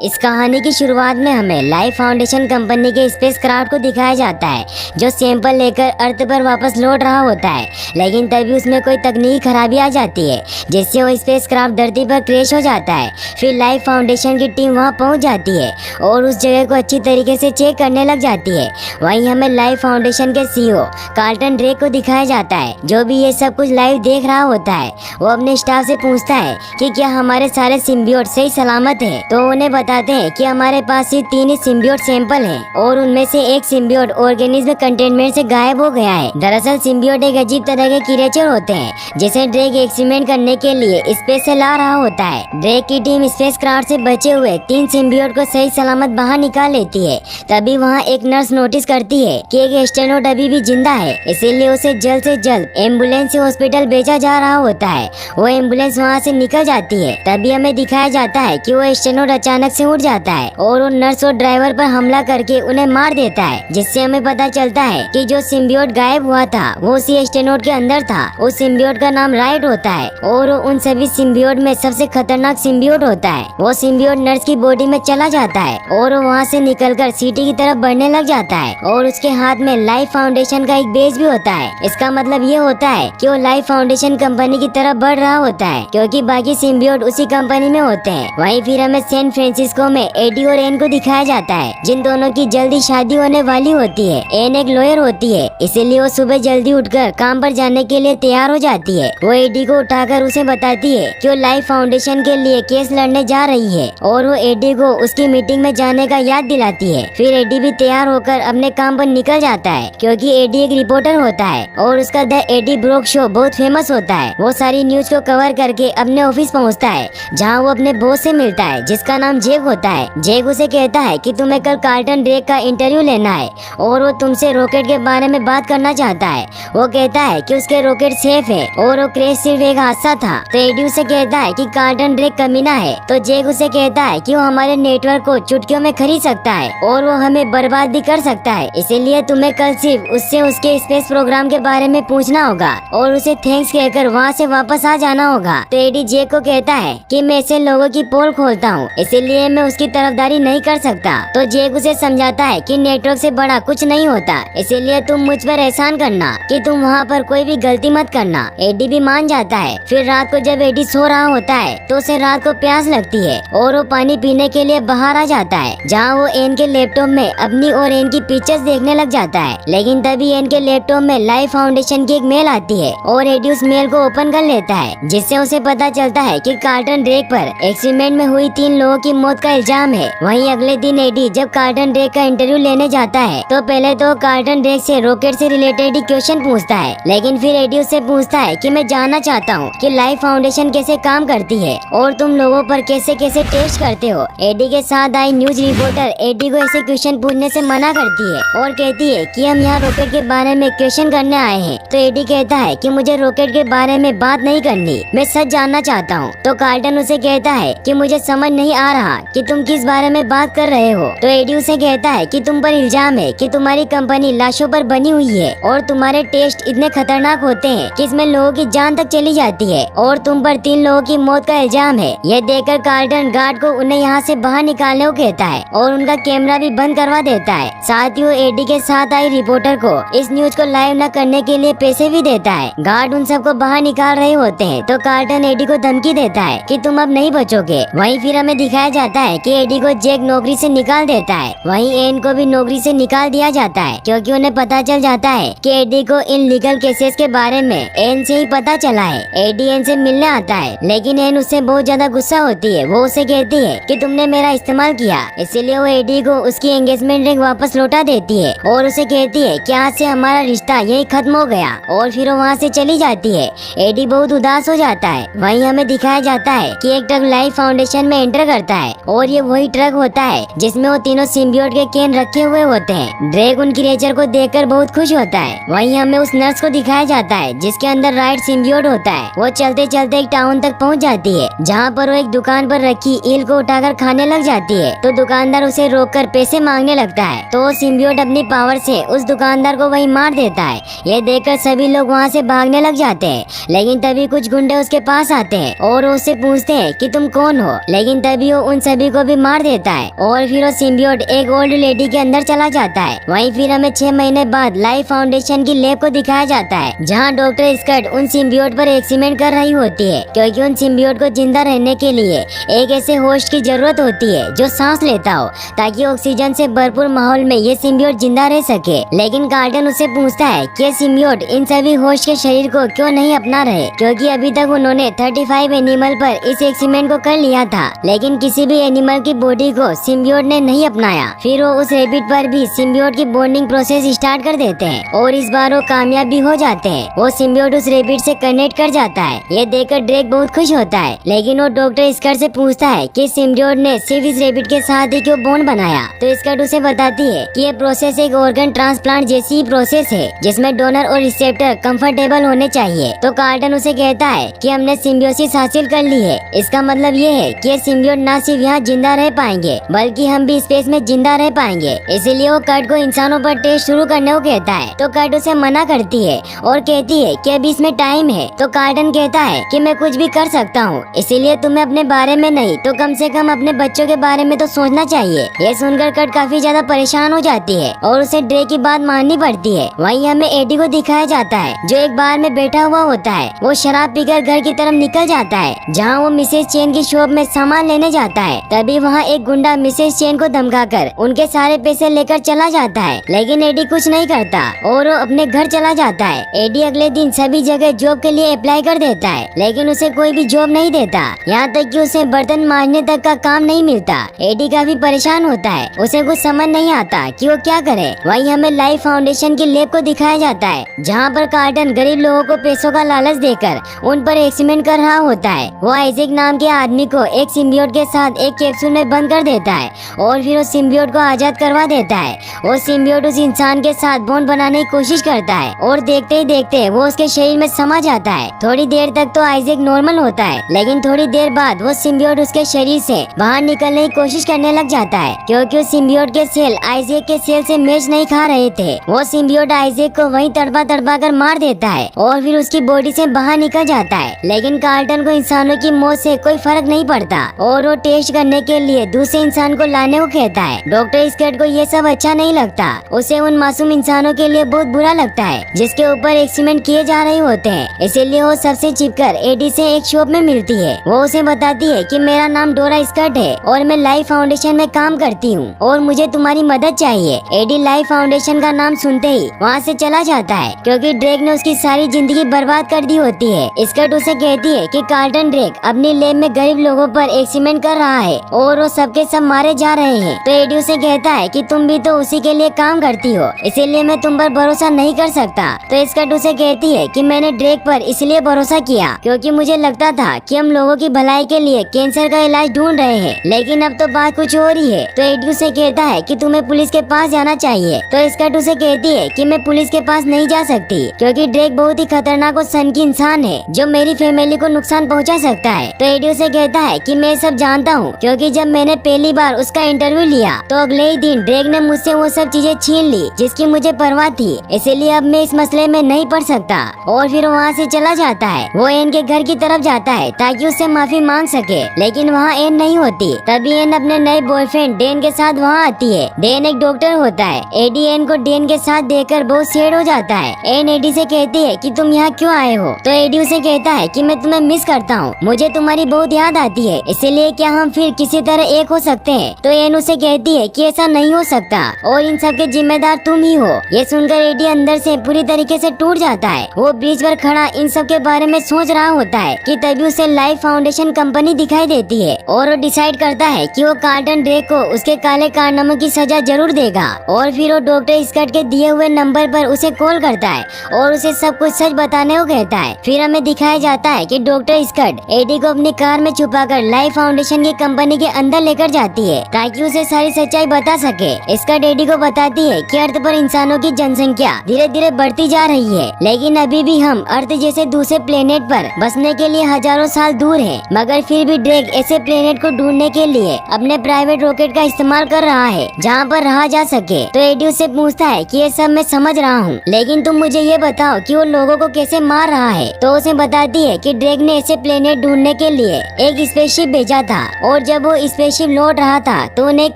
इस कहानी की शुरुआत में हमें लाइफ फाउंडेशन कंपनी के स्पेस क्राफ्ट को दिखाया जाता है जो सैंपल लेकर अर्थ पर वापस लौट रहा होता है। लेकिन तभी उसमें कोई तकनीकी खराबी आ जाती है जिससे वो स्पेस क्राफ्ट धरती पर क्रैश हो जाता है। फिर लाइफ फाउंडेशन की टीम वहां पहुंच जाती है और उस जगह को अच्छी तरीके से चेक करने लग जाती है। वहीं हमें लाइफ फाउंडेशन के सीईओ कार्लटन ड्रेक को दिखाया जाता है जो भी ये सब कुछ लाइव देख रहा होता है। वो अपने स्टाफ से पूछता है कि क्या हमारे सारे सिम्बियोट सही सलामत है। तो उन्हें बताते हैं कि हमारे पास सिर्फ 3 ही सिम्बियोट सैंपल हैं और उनमें से एक सिम्बियोट ऑर्गेनिज्म कंटेनमेंट से गायब हो गया है। दरअसल सिम्बियोट एक अजीब तरह के क्रिएचर होते हैं जिसे ड्रेक एक्सपेरिमेंट करने के लिए स्पेस से ला रहा होता है। ड्रेक की टीम स्पेस क्राफ्ट से बचे हुए 3 सिम्बियोट को सही सलामत बाहर निकाल लेती है। तभी वहाँ एक नर्स नोटिस करती है कि एक एस्ट्रोनॉट अभी भी जिंदा है, इसीलिए उसे जल्द से जल्द एम्बुलेंस से हॉस्पिटल भेजा जा रहा होता है। वो एम्बुलेंस वहाँ से निकल जाती है। तभी हमें दिखाया जाता है कि वो एस्ट्रोनॉट अचानक से उठ जाता है और वो नर्स और ड्राइवर पर हमला करके उन्हें मार देता है, जिससे हमें पता चलता है कि जो सिम्बियोट गायब हुआ था वो उसी एस्ट्रोनॉट के अंदर था। उस सिम्बियोट का नाम राइट होता है और वो उन सभी सिम्बियोट में सबसे खतरनाक सिम्बियोट होता है। वो सिम्बियोट नर्स की बॉडी में चला जाता है और वो वहाँ से निकलकर सिटी की तरफ बढ़ने लग जाता है और उसके हाथ में लाइफ फाउंडेशन का एक बेज भी होता है। इसका मतलब ये होता है कि वो लाइफ फाउंडेशन कंपनी की तरफ बढ़ रहा होता है क्योंकि बाकी सिम्बियोट उसी कंपनी में होते हैं। वहीं फिर हमें सैन फ्रांसिस्को में एडी और एन को दिखाया जाता है जिन दोनों की जल्दी शादी होने वाली होती है। एन एक लॉयर होती है, इसीलिए वो सुबह जल्दी उठकर काम पर जाने के लिए तैयार हो जाती है। वो एडी को उठाकर उसे बताती है कि वो लाइफ फाउंडेशन के लिए केस लड़ने जा रही है और वो एडी को उसकी मीटिंग में जाने का याद दिलाती है। फिर एडी भी तैयार होकर अपने काम पर निकल जाता है क्योंकि एडी एक रिपोर्टर होता है और उसका द एडी ब्रोक शो बहुत फेमस होता है। वो सारी न्यूज को कवर करके अपने ऑफिस पहुंचता है जहां वो अपने बॉस से मिलता है जिसका नाम जेक होता है। जेक उसे कहता है कि तुम्हें कल कार्लटन ड्रेक का इंटरव्यू लेना है और वो तुमसे रॉकेट के बारे में बात करना चाहता है। वो कहता है कि उसके रॉकेट सेफ है और वो क्रैश सिर्फ एक हादसा था। तो एडी उसे कहता है कि कार्लटन ड्रेक कमीना है। तो जेक उसे कहता है कि वो हमारे नेटवर्क को चुटकियों में खरीद सकता है और वो हमें बर्बाद भी कर सकता है, इसीलिए तुम्हें कल सिर्फ उससे उसके स्पेस प्रोग्राम के बारे में पूछना होगा और उसे थैंक्स कहकर वहाँ से वापस आ जाना होगा। तो एडी जेक को कहता है कि मैं ऐसे लोगों की पोल खोलता हूँ, इसीलिए मैं उसकी तरफदारी नहीं कर सकता। तो जेक उसे समझाता है कि नेटवर्क से बड़ा कुछ नहीं होता, इसीलिए तुम मुझ पर एहसान करना कि तुम वहाँ पर कोई भी गलती मत करना। एडी भी मान जाता है। फिर रात को जब एडी सो रहा होता है तो उसे रात को प्यास लगती है और वो पानी पीने के लिए बाहर आ जाता है जहाँ वो एन के लैपटॉप में अपनी और एन की पिक्चर्स देखने लग जाता है। लेकिन तभी एन के लैपटॉप में लाइफ फाउंडेशन की एक मेल आती है और एडी उस मेल को ओपन कर लेता है जिससे उसे पता चलता है कि कार्लटन ड्रेक पर एक्सीडेंट में हुई 3 लोगों की मौत का इल्जाम है। वहीं अगले दिन एडी जब कार्लटन ड्रेक का इंटरव्यू लेने जाता है तो पहले तो कार्लटन ड्रेक से रॉकेट से रिलेटेड ही क्वेश्चन पूछता है, लेकिन फिर एडी उससे पूछता है कि मैं जानना चाहता हूँ कि लाइफ फाउंडेशन कैसे काम करती है और तुम लोगों पर कैसे कैसे टेस्ट करते हो। एडी के साथ आई न्यूज रिपोर्टर एडी को ऐसे क्वेश्चन पूछने से मना करती है और कहती है कि हम यहाँ रॉकेट के बारे में क्वेश्चन करने आए हैं। तो एडी कहता है कि मुझे रॉकेट के बारे में बात नहीं करनी, मैं सच जानना चाहता हूँ। तो कार्लटन उसे कहता है कि मुझे समझ नहीं आ रहा कि तुम किस बारे में बात कर रहे हो। तो एडी उसे कहता है कि तुम पर इल्जाम है कि तुम्हारी कंपनी लाशों पर बनी हुई है और तुम्हारे टेस्ट इतने खतरनाक होते हैं कि इसमें लोगों की जान तक चली जाती है और तुम पर 3 लोगों की मौत का इल्जाम है। यह देखकर कार्लटन गार्ड को उन्हें यहाँ से बाहर निकालने को कहता है और उनका कैमरा भी बंद करवा देता है। साथ ही वो एडी के साथ आई रिपोर्टर को इस न्यूज को लाइव न करने के लिए पैसे भी देता है। गार्ड उन सबको बाहर निकाल रहे होते हैं तो कार्लटन एडी को धमकी देता है कि तुम अब नहीं बचोगे। वहीं फिर हमें दिखाया जाता है कि एडी को जेक नौकरी से निकाल देता है। वहीं एन को भी नौकरी से निकाल दिया जाता है क्योंकि उन्हें पता चल जाता है कि एडी को इन लीगल केसेस के बारे में एन से ही पता चला है। एडी एन से मिलने आता है लेकिन एन उससे बहुत ज्यादा गुस्सा होती है। वो उसे कहती है कि तुमने मेरा इस्तेमाल किया, इसीलिए वो एडी को उसकी एंगेजमेंट रिंग वापस लौटा देती है और उसे कहती है कि आज से हमारा रिश्ता यही खत्म हो गया और फिर वो वहाँ से चली जाती है। एडी बहुत उदास हो जाता है। वहीं हमें दिखाया जाता है कि एक ट्रक लाइफ फाउंडेशन में एंटर करता है और ये वही ट्रक होता है जिसमें वो तीनों सिम्बियोट के कैन रखे हुए होते हैं। ड्रेक उन क्रिएचर को देखकर बहुत खुश होता है। वहीं हमें उस नर्स को दिखाया जाता है जिसके अंदर राइट सिम्बियोट होता है। वो चलते चलते एक टाउन तक पहुँच जाती है जहाँ पर वो एक दुकान पर रखी ईल को उठाकर खाने लग जाती है। तो दुकानदार उसे रोककर पैसे मांगने लगता है तो सिम्बियोट अपनी पावर से उस दुकानदार को वहीं मार देता है। यह देखकर सभी लोग वहाँ से भागने लग जाते हैं, लेकिन तभी कुछ गुंडे उसके पास आते हैं और उससे पूछते हैं कि तुम कौन हो। लेकिन तभी वो उन सभी को भी मार देता है और फिर वो सिम्बियोट एक ओल्ड लेडी के अंदर चला जाता है। वहीं फिर हमें 6 महीने बाद लाइफ फाउंडेशन की लैब को दिखाया जाता है, जहाँ डॉक्टर स्कट उन सिम्बियोट पर एक्सपेरिमेंट कर रही होती है, क्योंकि उन सिम्बियोट को जिंदा रहने के लिए एक ऐसे होस्ट की जरूरत होती है जो सांस लेता हो, ताकि ऑक्सीजन से भरपूर माहौल में ये सिम्बियोट जिंदा रह सके। लेकिन कार्टन उससे पूछता है कि सिम्बियोट इन सभी होस्ट के शरीर को क्यों नहीं अपना रहे, क्योंकि अभी तक उन्होंने 35 एनिमल पर इस एक्सपेरिमेंट को कर लिया था, लेकिन किसी भी एनिमल की बॉडी को सिम्बियोट ने नहीं अपनाया। फिर वो उस रेबिट पर भी सिम्बियोट की बॉन्डिंग प्रोसेस स्टार्ट कर देते हैं और इस बार वो कामयाब भी हो जाते हैं। वो सिम्बियोट उस रेबिट से कनेक्ट कर जाता है। ये देखकर ड्रेक बहुत खुश होता है, लेकिन वो डॉक्टर स्कट से पूछता है कि सिम्बियोट ने सिर्फ इस रेबिट के साथ ही क्यों बॉन्ड बनाया। तो स्कट उसे बताती है कि ये प्रोसेस एक ऑर्गन ट्रांसप्लांट जैसी ही प्रोसेस है, जिसमें डोनर और रिसेप्टर कंफर्टेबल होने चाहिए। तो कार्टन उसे कहता है कि हमने सिम्बियोसिस हासिल कर ली है। इसका मतलब ये है कि सिम्बियोट न सिर्फ यहाँ जिंदा रह पाएंगे, बल्कि हम भी स्पेस में जिंदा रह पाएंगे। इसीलिए वो कट को इंसानों पर टेस्ट शुरू करने को कहता है। तो कट उसे मना करती है और कहती है कि अभी इसमें टाइम है। तो कार्टन कहता है कि मैं कुछ भी कर सकता हूँ, इसीलिए तुम्हें अपने बारे में नहीं तो कम से कम अपने बच्चों के बारे में तो सोचना चाहिए। ये सुनकर कट काफी ज्यादा परेशान हो जाती है और उसे ड्रे की बात माननी पड़ती है। वहीं हमें एडी को दिखाया जाता है, जो एक बार में बैठा हुआ होता है। वो शराब पीकर घर की तरफ निकल जाता है, जहाँ वो मिसेस चेन की शॉप में सामान लेने जाता है। तभी वहाँ एक गुंडा मिसेस चेन को धमकाकर उनके सारे पैसे लेकर चला जाता है, लेकिन एडी कुछ नहीं करता और वो अपने घर चला जाता है। एडी अगले दिन सभी जगह जॉब के लिए अप्लाई कर देता है, लेकिन उसे कोई भी जॉब नहीं देता, यहाँ तक कि उसे बर्तन मांजने तक का काम नहीं मिलता। एडी काफी परेशान होता है, उसे कुछ समझ नहीं आता कि वो क्या करे। वहीं हमें लाइफ फाउंडेशन की लैब को दिखाया जाता है, जहाँ पर कार्टन गरीब लोगों को पैसों का लालच देकर उन पर एक्सपेरिमेंट कर रहा होता है। वो आइजैक नाम के आदमी को एक सिम्बियोट के साथ एक कैप्सूल में बंद कर देता है और फिर उस सिम्बियोट को आजाद करवा देता है। वो सिम्बियोट उस इंसान के साथ बॉन्ड बनाने की कोशिश करता है और देखते ही देखते वो उसके शरीर में समा जाता है। थोड़ी देर तक तो आइजैक नॉर्मल होता है, लेकिन थोड़ी देर बाद वो सिम्बियोट उसके शरीर से बाहर निकलने की कोशिश करने लग जाता है, क्योंकि उस सिम्बियोट के सेल आइजैक के सेल से मैच नहीं खा रहे थे। वो सिम्बियोट आइजैक को वहीं तड़पा तड़पा कर मार देता है और फिर उसकी बॉडी से बाहर निकल जाता है। लेकिन कार्टन को इंसानों की मौत से कोई फर्क नहीं पड़ता और वो टेस्ट करने के लिए दूसरे इंसान को लाने को कहता है। डॉक्टर स्कट को ये सब अच्छा नहीं लगता, उसे उन मासूम इंसानों के लिए बहुत बुरा लगता है जिसके ऊपर एक्सपेरिमेंट किए जा रहे होते हैं। इसीलिए वो सबसे छिपकर एडी से एक शॉप में मिलती है। वो उसे बताती है कि मेरा नाम डोरा स्कट है और मैं लाइफ फाउंडेशन में काम करती हूँ और मुझे तुम्हारी मदद चाहिए। एडी लाइफ फाउंडेशन का नाम सुनते ही वहाँ से चला जाता है, क्योंकि ड्रेक ने उसकी सारी जिंदगी बर्बाद कर दी होती है। स्कट उसे कहती है कि कार्टन ड्रेक अपनी लैब में गरीब लोगों पर एक्सपेरिमेंट कर रहा है और वो सबके सब मारे जा रहे हैं। तो एडी उसे कहता है कि तुम भी तो उसी के लिए काम करती हो, इसीलिए मैं तुम पर भरोसा नहीं कर सकता। तो स्कट उसे कहती है कि मैंने ड्रेक पर इसलिए भरोसा किया क्योंकि मुझे लगता था कि हम लोगों की भलाई के लिए कैंसर का इलाज ढूंढ रहे हैं, लेकिन अब तो बात कुछ और ही है। तो एडी उसे कहता है कि तुम्हें पुलिस के पास जाना चाहिए। तो स्कट उसे कहती है कि मैं पुलिस के पास नहीं जा सकती, क्योंकि ड्रेक बहुत ही खतरनाक और सनकी इंसान है जो मेरी फैमिली को नुकसान पहुंचा सकता है। तो एडी उसे कहता है कि मैं सब जानता हूँ, क्योंकि जब मैंने पहली बार उसका इंटरव्यू लिया तो अगले ही दिन ड्रेक ने मुझसे वो सब चीजें छीन ली जिसकी मुझे परवाह थी, इसीलिए अब मैं इस मसले में नहीं पड़ सकता। और फिर वहाँ से चला जाता है। वो एन के घर की तरफ जाता है ताकि उससे माफी मांग सके, लेकिन वहाँ एन नहीं होती। तभी एन अपने नए बॉयफ्रेंड डेन के साथ वहाँ आती है। डेन एक डॉक्टर होता है। एडी एन को डेन के साथ देखकर बहुत सैड हो जाता है। एन एडी से कहती है कि तुम यहाँ क्यों आए हो। तो एडी उसे कहता है कि मैं तुम्हें मिस करता हूँ, मुझे तुम्हारी बहुत याद आती है, इसीलिए क्या हम फिर किसी तरह एक हो सकते हैं। तो एन उसे कहती है कि ऐसा नहीं हो सकता और इन सब के जिम्मेदार तुम ही हो। ये सुनकर एडी अंदर से पूरी तरीके से टूट जाता है। वो ब्रिज पर खड़ा इन सब के बारे में सोच रहा होता है कि तभी उसे लाइफ फाउंडेशन कंपनी दिखाई देती है और वो डिसाइड करता है कि वो कार्टन ड्रेक को उसके काले कारनामों की सजा जरूर देगा। और फिर वो डॉक्टर स्कट के दिए हुए नंबर पर उसे कॉल करता है और उसे सब कुछ सच बताने को कहता है। फिर हमें दिखाया जाता है कि डॉक्टर स्कट एडी को अपनी कार में छुपाकर लाइफ फाउंडेशन की कंपनी के अंदर लेकर जाती है ताकि उसे सारी सच्चाई बता सके। स्कट एडी को बताती है कि अर्थ पर इंसानों की जनसंख्या धीरे धीरे बढ़ती जा रही है, लेकिन अभी भी हम अर्थ जैसे दूसरे प्लेनेट पर बसने के लिए हजारों साल दूर हैं। मगर फिर भी ड्रेक ऐसे प्लेनेट को ढूंढने के लिए अपने प्राइवेट रॉकेट का इस्तेमाल कर रहा है जहाँ पर रहा जा सके। तो एडी उससे पूछता है कि ये सब मैं समझ रहा हूँ, लेकिन तुम मुझे ये बताओ कि वो लोगों को कैसे मार रहा है। तो उसे बताती है कि ड्रेक ने ऐसे प्लेनेट ढूंढने के लिए एक स्पेसशिप भेजा था और और जब वो स्पेसशिप लौट रहा था तो उन्हें एक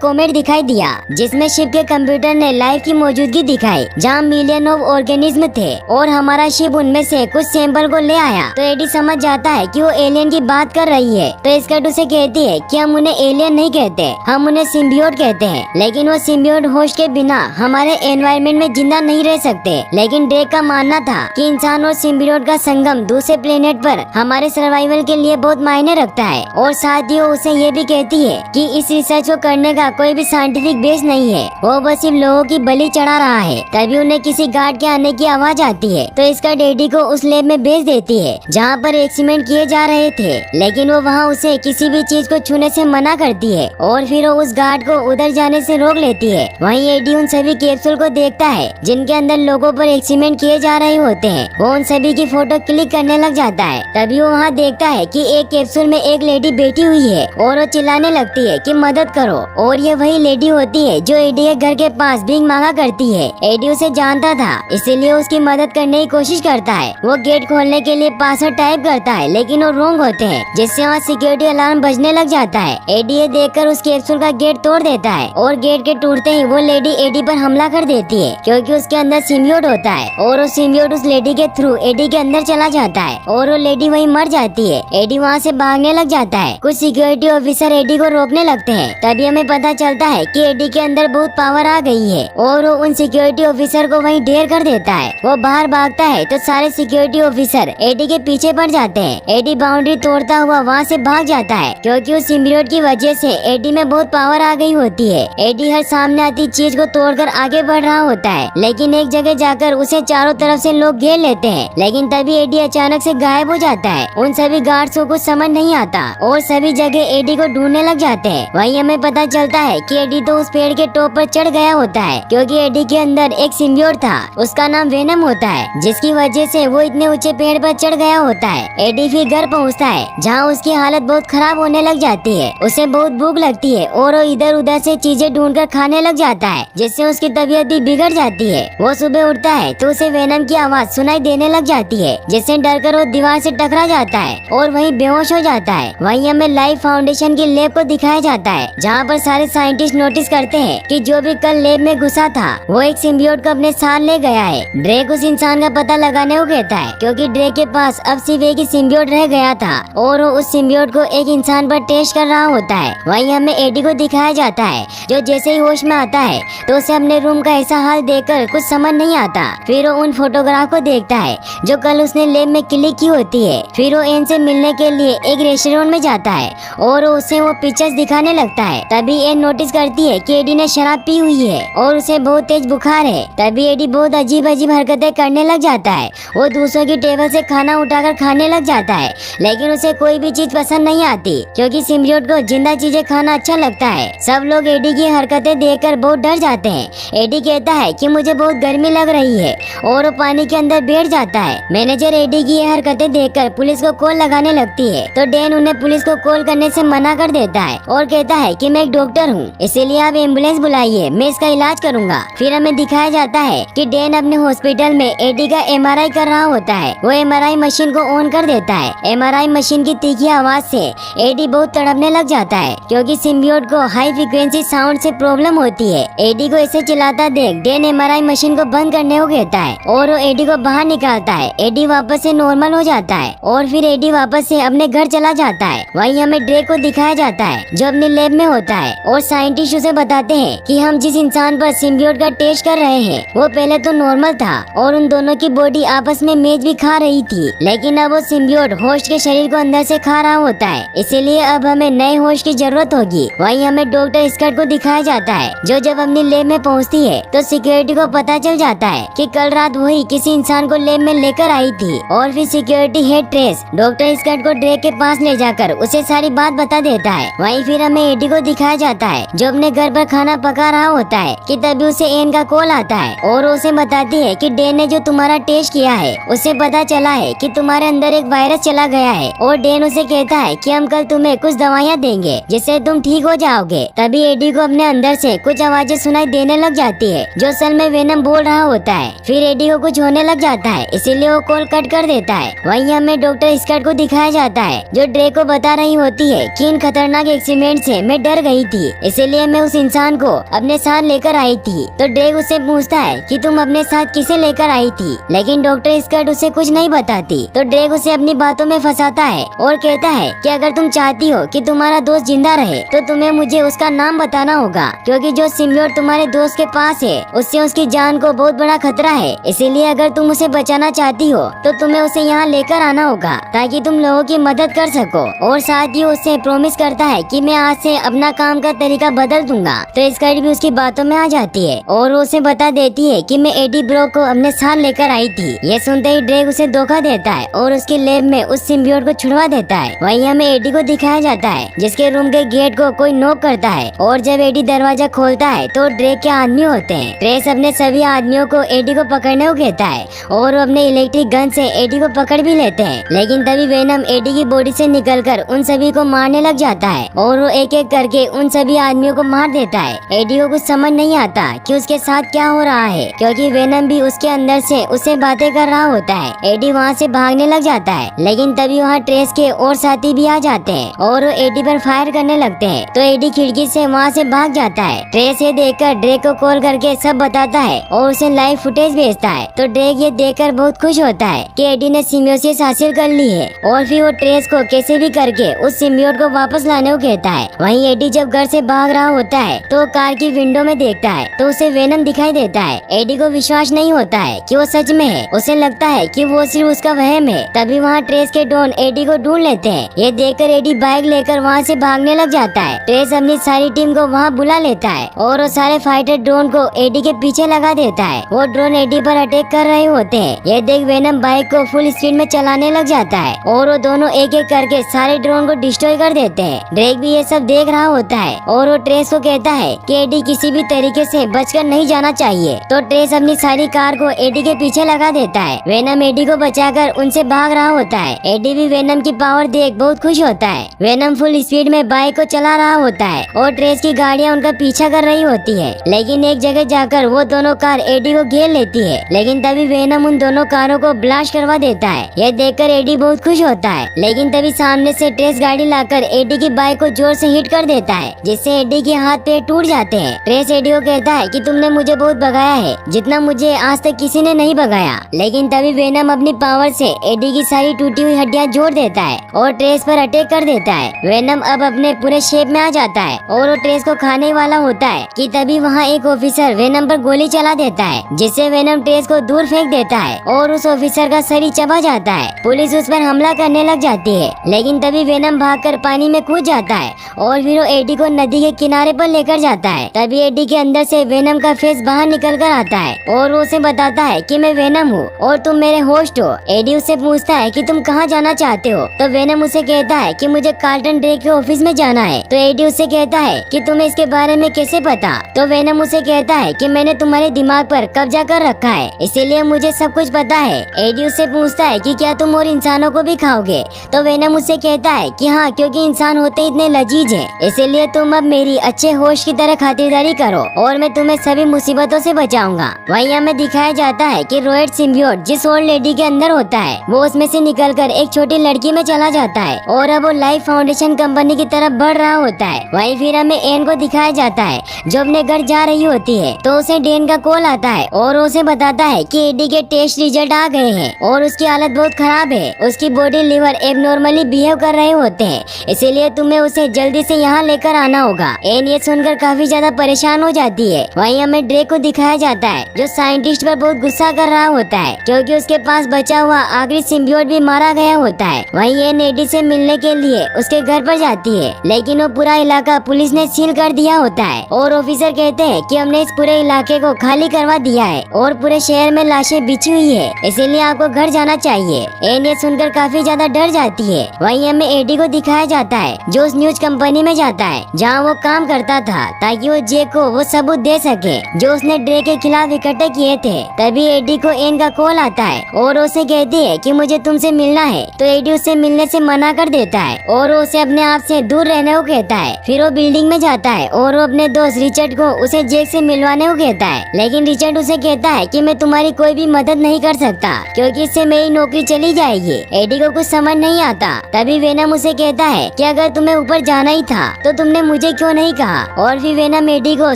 कॉमेट दिखाई दिया जिसमें शिप के कंप्यूटर ने लाइफ की मौजूदगी दिखाई जहाँ मिलियन ऑफ ऑर्गेनिज्म थे और हमारा शिप उनमें से कुछ सैंपल को ले आया। तो एडी समझ जाता है कि वो एलियन की बात कर रही है। तो स्कर्ट उसे कहती है कि हम उन्हें एलियन नहीं कहते, हम उन्हें सिम्बियोट कहते हैं। लेकिन वो सिम्बियोट होस्ट के बिना हमारे एनवायरनमेंट में जिंदा नहीं रह सकते। लेकिन ड्रेक का मानना था कि इंसान और सिम्बियोट का संगम दूसरे प्लेनेट पर हमारे सर्वाइवल के लिए बहुत मायने रखता है। और साथ ही वो उसे ये भी कहती है कि इस रिसर्च को करने का कोई भी साइंटिफिक बेस नहीं है, वो बस सिर्फ लोगों की बलि चढ़ा रहा है। तभी उन्हें किसी गार्ड के आने की आवाज आती है तो इसका एडी को उस लैब में भेज देती है जहाँ पर एक्सपेरिमेंट किए जा रहे थे। लेकिन वो वहाँ उसे किसी भी चीज को छूने से मना करती है और फिर वो उस गार्ड को उधर जाने से रोक लेती है। वहीं एडी उन सभी कैप्सूल को देखता है जिनके अंदर लोगों पर एक्सपेरिमेंट किए जा रहे होते हैं। वो उन सभी की फोटो क्लिक करने लग जाता है। तभी वो वहाँ देखता है कि एक कैप्सूल में एक लेडी बैठी हुई है और वो चिल्लाने लगती है कि मदद करो। और ये वही लेडी होती है जो एडी के घर के पास भीख मांगा करती है। एडी उसे जानता था इसीलिए उसकी मदद करने की कोशिश करता है। वो गेट खोलने के लिए पासवर्ड टाइप करता है लेकिन वो रॉन्ग होते हैं जिससे वहाँ सिक्योरिटी अलार्म बजने लग जाता है। एडी ये देखकर उस कैप्सूल का गेट तोड़ देता है और गेट के टूटते ही वो लेडी एडी पर हमला कर देती है क्योंकि उसके अंदर सिम्बियोट होता है। और वो सिम्बियोट उस लेडी के थ्रू एडी के अंदर चला जाता है और वो लेडी वहीं मर जाती है। एडी वहाँ से भागने लग जाता है। कुछ सिक्योरिटी ऑफिसर एडी को रोकने लगते हैं। तभी हमें पता चलता है कि एडी के अंदर बहुत पावर आ गई है और वो उन सिक्योरिटी ऑफिसर को वहीं ढेर कर देता है। वो बाहर भागता है तो सारे सिक्योरिटी ऑफिसर एडी के पीछे पड़ जाते हैं। एडी बाउंड्री तोड़ता हुआ वहाँ से भाग जाता है क्योंकि उस सिम्बियोट की वजह से एडी में बहुत पावर आ गई होती है। एडी हर सामने आती चीज को तोड़कर आगे बढ़ रहा होता है लेकिन एक जगह जाकर उसे चारों तरफ से लोग घेर लेते हैं। लेकिन तभी एडी अचानक से गायब हो जाता है। उन सभी गार्ड्स को कुछ समझ नहीं आता और सभी जगह एडी को ढूंढने लग जाते हैं। वहीं हमें पता चलता है कि एडी तो उस पेड़ के टॉप पर चढ़ गया होता है क्योंकि एडी के अंदर एक सिम्बियोट था, उसका नाम वेनम होता है, जिसकी वजह से वो इतने ऊंचे पेड़ पर चढ़ गया होता है। एडी फिर घर पहुंचता है जहां उसकी हालत बहुत खराब होने लग जाती है। उसे बहुत भूख लगती है और वो इधर उधर से चीजें ढूंढकर खाने लग जाता है जिससे उसकी तबीयत भी बिगड़ जाती है। वो सुबह उठता है तो उसे वेनम की आवाज सुनाई देने लग जाती है जिससे डरकर वो दीवार से टकरा जाता है और वहीं बेहोश हो जाता है। वहीं हमें लाइफ फाउंडेशन की लैब को दिखाया जाता है जहाँ पर सारे साइंटिस्ट नोटिस करते हैं कि जो भी कल लैब में घुसा था वो एक सिम्बियोट को अपने साथ ले गया है। ड्रेक उस इंसान का पता लगाने को कहता है क्योंकि ड्रेक के पास अब सिर्फ एक ही सिम्बियोट रह गया था और वो उस सिम्बियोट को एक इंसान पर टेस्ट कर रहा होता है। वहीं हमें एडी को दिखाया जाता है जो जैसे ही होश में आता है तो उसे अपने रूम का ऐसा हाल देखकर कुछ समझ नहीं आता। फिर वो उन फोटोग्राफ को देखता है जो कल उसने लैब में क्लिक की होती है। फिर वो एन से मिलने के लिए एक रेस्टोरेंट में जाता है और उसे वो पिक्चर्स दिखाने लगता है। तभी एन नोटिस करती है कि एडी ने शराब पी हुई है और उसे बहुत तेज बुखार है। तभी एडी बहुत अजीब अजीब हरकतें करने लग जाता है। वो दूसरों की टेबल से खाना उठाकर खाने लग जाता है लेकिन उसे कोई भी चीज पसंद नहीं आती क्योंकि सिम्बियोट को जिंदा चीजें खाना अच्छा लगता है। सब लोग एडी की हरकतें देखकर बहुत डर जाते हैं। एडी कहता है कि मुझे बहुत गर्मी लग रही है और वो पानी के अंदर बैठ जाता है। मैनेजर एडी की ये हरकतें देखकर पुलिस को कॉल लगाने लगती है तो डैन उन्हें पुलिस को कॉल करने से मना कर देता है और कहता है कि मैं एक डॉक्टर हूँ, इसीलिए आप एम्बुलेंस बुलाइए, मैं इसका इलाज करूँगा। फिर हमें दिखाया जाता है कि डैन अपने हॉस्पिटल में एडी का एमआरआई कर रहा होता है। वो एमआरआई मशीन को ऑन कर देता है। एमआरआई मशीन की तीखी आवाज से एडी बहुत तड़पने लग जाता है क्योंकि सिम्बियोट को हाई फ्रीक्वेंसी साउंड से प्रॉब्लम होती है। एडी को ऐसे चिल्लाता देख डैन एमआरआई मशीन को बंद करने को कहता है और वो एडी को बाहर निकालता है। एडी वापस से नॉर्मल हो जाता है और फिर एडी वापस से अपने घर चला जाता है। वहीं हमें ड्रेक को दिखाया जाता है जो अपने लैब में होता है और साइंटिस्ट उसे बताते हैं कि हम जिस इंसान पर सिम्बियोट का टेस्ट कर रहे हैं वो पहले तो नॉर्मल था और उन दोनों की बॉडी आपस में मैच भी खा रही थी, लेकिन अब वो सिम्बियोट होस्ट के शरीर को अंदर से खा रहा होता है, इसीलिए अब हमें नए होस्ट की जरूरत होगी। वहीं हमें डॉक्टर स्कर्ट को दिखाया जाता है जो जब अपनी लैब में पहुंचती है तो सिक्योरिटी को पता चल जाता है कि कल रात वही किसी इंसान को लैब में लेकर आई थी। और फिर security head trace doctor skirt को ड्रेक के पास ले जाकर उसे सारी बात बता देता है। वहीं फिर हमें एडी को दिखाया जाता है जो अपने घर पर खाना पका रहा होता है कि तभी उसे एन का कॉल आता है और उसे बताती है कि डैन ने जो तुम्हारा टेस्ट किया है उसे पता चला है कि तुम्हारे अंदर एक वायरस चला गया है और डैन उसे कहता है कि हम कल तुम्हें कुछ दवाइयाँ देंगे जिससे तुम ठीक हो जाओगे। तभी एडी को अपने अंदर से कुछ आवाजें सुनाई देने लग जाती है जो असल में वेनम बोल रहा होता है। फिर एडी को कुछ होने लग जाता है इसीलिए वो कॉल कट कर देता है। वहीं हमें डॉक्टर स्कर्ट को दिखाया जाता है जो ड्रेक को बता रही होती है कि इन उन खतरनाक एक्सीडेंट से मैं डर गई थी, इसीलिए मैं उस इंसान को अपने साथ लेकर आई थी। तो ड्रेक उससे पूछता है कि तुम अपने साथ किसे लेकर आई थी, लेकिन डॉक्टर स्कर्ट उसे कुछ नहीं बताती। तो ड्रेक उसे अपनी बातों में फंसाता है और कहता है कि अगर तुम चाहती हो कि तुम्हारा दोस्त जिंदा रहे तो तुम्हें मुझे उसका नाम बताना होगा, क्योंकि जो सिम्बियोट तुम्हारे दोस्त के पास है उससे उसकी जान को बहुत बड़ा खतरा है। इसीलिए अगर तुम उसे बचाना चाहती हो तो तुम्हें उसे यहाँ लेकर आना होगा ताकि तुम लोगों की मदद कर सको। और साथ ही उससे प्रॉमिस करता है कि मैं आज से अपना काम का तरीका बदल दूंगा। तो स्कर्ट भी उसकी बातों में आ जाती है और उसे बता देती है कि मैं एडी ब्रॉक को अपने साथ लेकर आई थी। ये सुनते ही ड्रेक उसे धोखा देता है और उसके लैब में उस सिम्बियोट को छुड़वा देता है। वहीं हमें एडी को दिखाया जाता है जिसके रूम के गेट को कोई नॉक करता है और जब एडी दरवाजा खोलता है तो ड्रेक के आदमी होते हैं। ट्रेस अपने सभी आदमियों को एडी को पकड़ने को कहता है और वो अपने इलेक्ट्रिक गन से एडी को पकड़ भी लेते हैं, लेकिन तभी वेनम एडी की बॉडी से निकलकर उन सभी को मारने लग जाता है और वो एक एक करके उन सभी आदमियों को मार देता है। एडी को कुछ समझ नहीं आता कि उसके साथ क्या हो रहा है, क्योंकि वेनम भी उसके अंदर से उससे बातें कर रहा होता है। एडी वहाँ से भागने लग जाता है, लेकिन तभी वहाँ ट्रेस के और साथी भी आ जाते हैं और वो एडी पर फायर करने लगते हैं। तो एडी खिड़की से वहाँ से भाग जाता है। ट्रेस ये देखकर ड्रेक को कॉल करके सब बताता है और उसे लाइव फुटेज भेजता है। तो ड्रेक ये देखकर बहुत खुश होता है कि एडी ने सिम्बियोसिस हासिल कर ली है और फिर वो ट्रेस को कैसे भी करके उस सिम्बियोट को वापस लाने को कहता है। वहीं एडी जब घर से भाग रहा होता है तो कार की विंडो में देखता है तो उसे वेनम दिखाई देता है। एडी को विश्वास नहीं होता है कि वो सच में है, उसे लगता है कि वो सिर्फ उसका वहम है। तभी वहाँ ट्रेस के डॉन एडी को ढूंढ लेते हैं। ये देखकर एडी बाइक लेकर वहाँ से भागने लग जाता है। ट्रेस अपनी सारी टीम को वहाँ बुला लेता है और वो सारे फाइटर ड्रोन को एडी के पीछे लगा देता है। वो ड्रोन एडी पर अटैक कर रहे होते हैं। ये देख वेनम बाइक को फुल स्पीड में चलाने लग जाता है और वो दोनों एक एक करके सारे ड्रोन को डिस्ट्रॉय कर देते हैं। ड्रेक भी ये सब देख रहा होता है और वो ट्रेस को कहता है कि एडी किसी भी तरीके से बचकर नहीं जाना चाहिए। तो ट्रेस अपनी सारी कार को एडी के पीछे लगा देता है। वेनम एडी को बचाकर उनसे भाग रहा होता है। एडी भी वेनम की पावर देख बहुत खुश होता है। वेनम फुल स्पीड में बाइक को चला रहा होता है और ट्रेस की गाड़ियाँ उनका पीछा कर रही होती है, लेकिन एक जगह जाकर वो दोनों कार एडी को घेर लेती है। लेकिन तभी वेनम उन दोनों कारों को ब्लास्ट करवा देता है। यह देखकर एडी बहुत खुश होता है, लेकिन तभी सामने से ट्रेस गाड़ी लाकर एडी की बाइक को जोर से हिट कर देता है, जिससे एडी के हाथ पैर टूट जाते हैं। ट्रेस एडी को कहता है कि तुमने मुझे बहुत भगाया है, जितना मुझे आज तक किसी ने नहीं भगाया। लेकिन तभी वेनम अपनी पावर से एडी की सारी टूटी हुई हड्डियां जोड़ देता है और ट्रेस पर अटैक कर देता है। वेनम अब अपने पूरे शेप में आ जाता है और वो ट्रेस को खाने वाला होता है कि तभी वहाँ एक ऑफिसर वेनम पर गोली चला देता है, जिससे वेनम ट्रेस को दूर फेंक देता है और उस ऑफिसर का शरीर चबा जाता है। पुलिस उस पर हमला करने लग जाती है, लेकिन तभी वेनम भागकर पानी में कूद जाता है और फिर वो एडी को नदी के किनारे पर लेकर जाता है। तभी एडी के अंदर से वेनम का फेस बाहर निकल कर आता है और वो उसे बताता है कि मैं वेनम हूँ और तुम मेरे होस्ट हो। एडी उससे पूछता है कि तुम कहाँ जाना चाहते हो, तो वेनम उसे कहता है कि मुझे कार्ल्टन ड्रेक के ऑफिस में जाना है। तो एडी उससे कहता है कि तुम्हें इसके बारे में कैसे पता। तो वेनम उसे कहता है कि मैंने तुम्हारे दिमाग पर कब्जा कर रखा है, इसीलिए मुझे सब कुछ पता है। एडी उससे पूछता है कि क्या तुम और इंसानों को भी खाओगे। तो वेनम उससे कहता है कि हाँ, क्योंकि इंसान होते इतने लजीज हैं, इसीलिए तुम अब मेरी अच्छे होस्ट की तरह खातिरदारी करो और मैं तुम्हें सभी मुसीबतों से बचाऊंगा। वहीं हमें दिखाया जाता है कि रोएट सिम्बियोट जिस ओल्ड लेडी के अंदर होता है वो उसमें से निकलकर एक छोटी लड़की में चला जाता है और अब वो लाइफ फाउंडेशन कंपनी की तरफ बढ़ रहा होता है। वहीं फिर हमें एन को दिखाया जाता है जो अपने घर जा रही होती है। तो उसे डेन का कॉल आता है और उसे बताता है कि एडी के टेस्ट रिजल्ट आ गए हैं और उसकी हालत बहुत खराब है। उसकी बॉडी लिवर एबनॉर्मली बिहेव कर रहे होते हैं, इसीलिए तुम्हें उसे जल्दी से यहाँ लेकर आना होगा। एन ये सुनकर काफी ज्यादा परेशान हो जाती है। वहीं हमें ड्रेक को दिखाया जाता है जो साइंटिस्ट पर बहुत गुस्सा कर रहा होता है, क्योंकि उसके पास बचा हुआ आखिरी सिम्बियोट भी मारा गया होता है। वहीं एन एडी से मिलने के लिए उसके घर पर जाती है, लेकिन वो पूरा इलाका पुलिस ने सील कर दिया होता है और ऑफिसर कहते हैं कि हमने इस पूरे इलाके को खाली करवा दिया है और पूरे शहर में लाशें बिछी हुई है, इसीलिए आपको घर जाना चाहिए। एन ये सुनकर काफी ज्यादा डर जाती है। वहीं हमें एडी को दिखाया जाता है जो उस न्यूज कंपनी में जाता है जहाँ वो काम करता था, ताकि वो जे को वो सबूत दे सके जो उसने ड्रे के खिलाफ इकट्ठे किए थे। तभी एडी को एन का कॉल आता है और उसे कहती है कि मुझे तुमसे मिलना है। तो एडी उससे मिलने से मना कर देता है और वो उसे अपने आप से दूर रहने को कहता है। फिर वो बिल्डिंग में जाता है और वो अपने दोस्त रिचर्ड को उसे जेक से मिलवाने को कहता है, लेकिन रिचर्ड उसे कहता है कि मैं तुम्हारी कोई भी मदद नहीं कर सकता, क्योंकि इससे मेरी नौकरी चली जाएगी। एडी को कुछ समझ नहीं आता। तभी वेनम उसे कहता है कि अगर तुम्हें ऊपर जाना ही था तो तुमने मुझे क्यों नहीं कहा। और फिर वेनम एडी को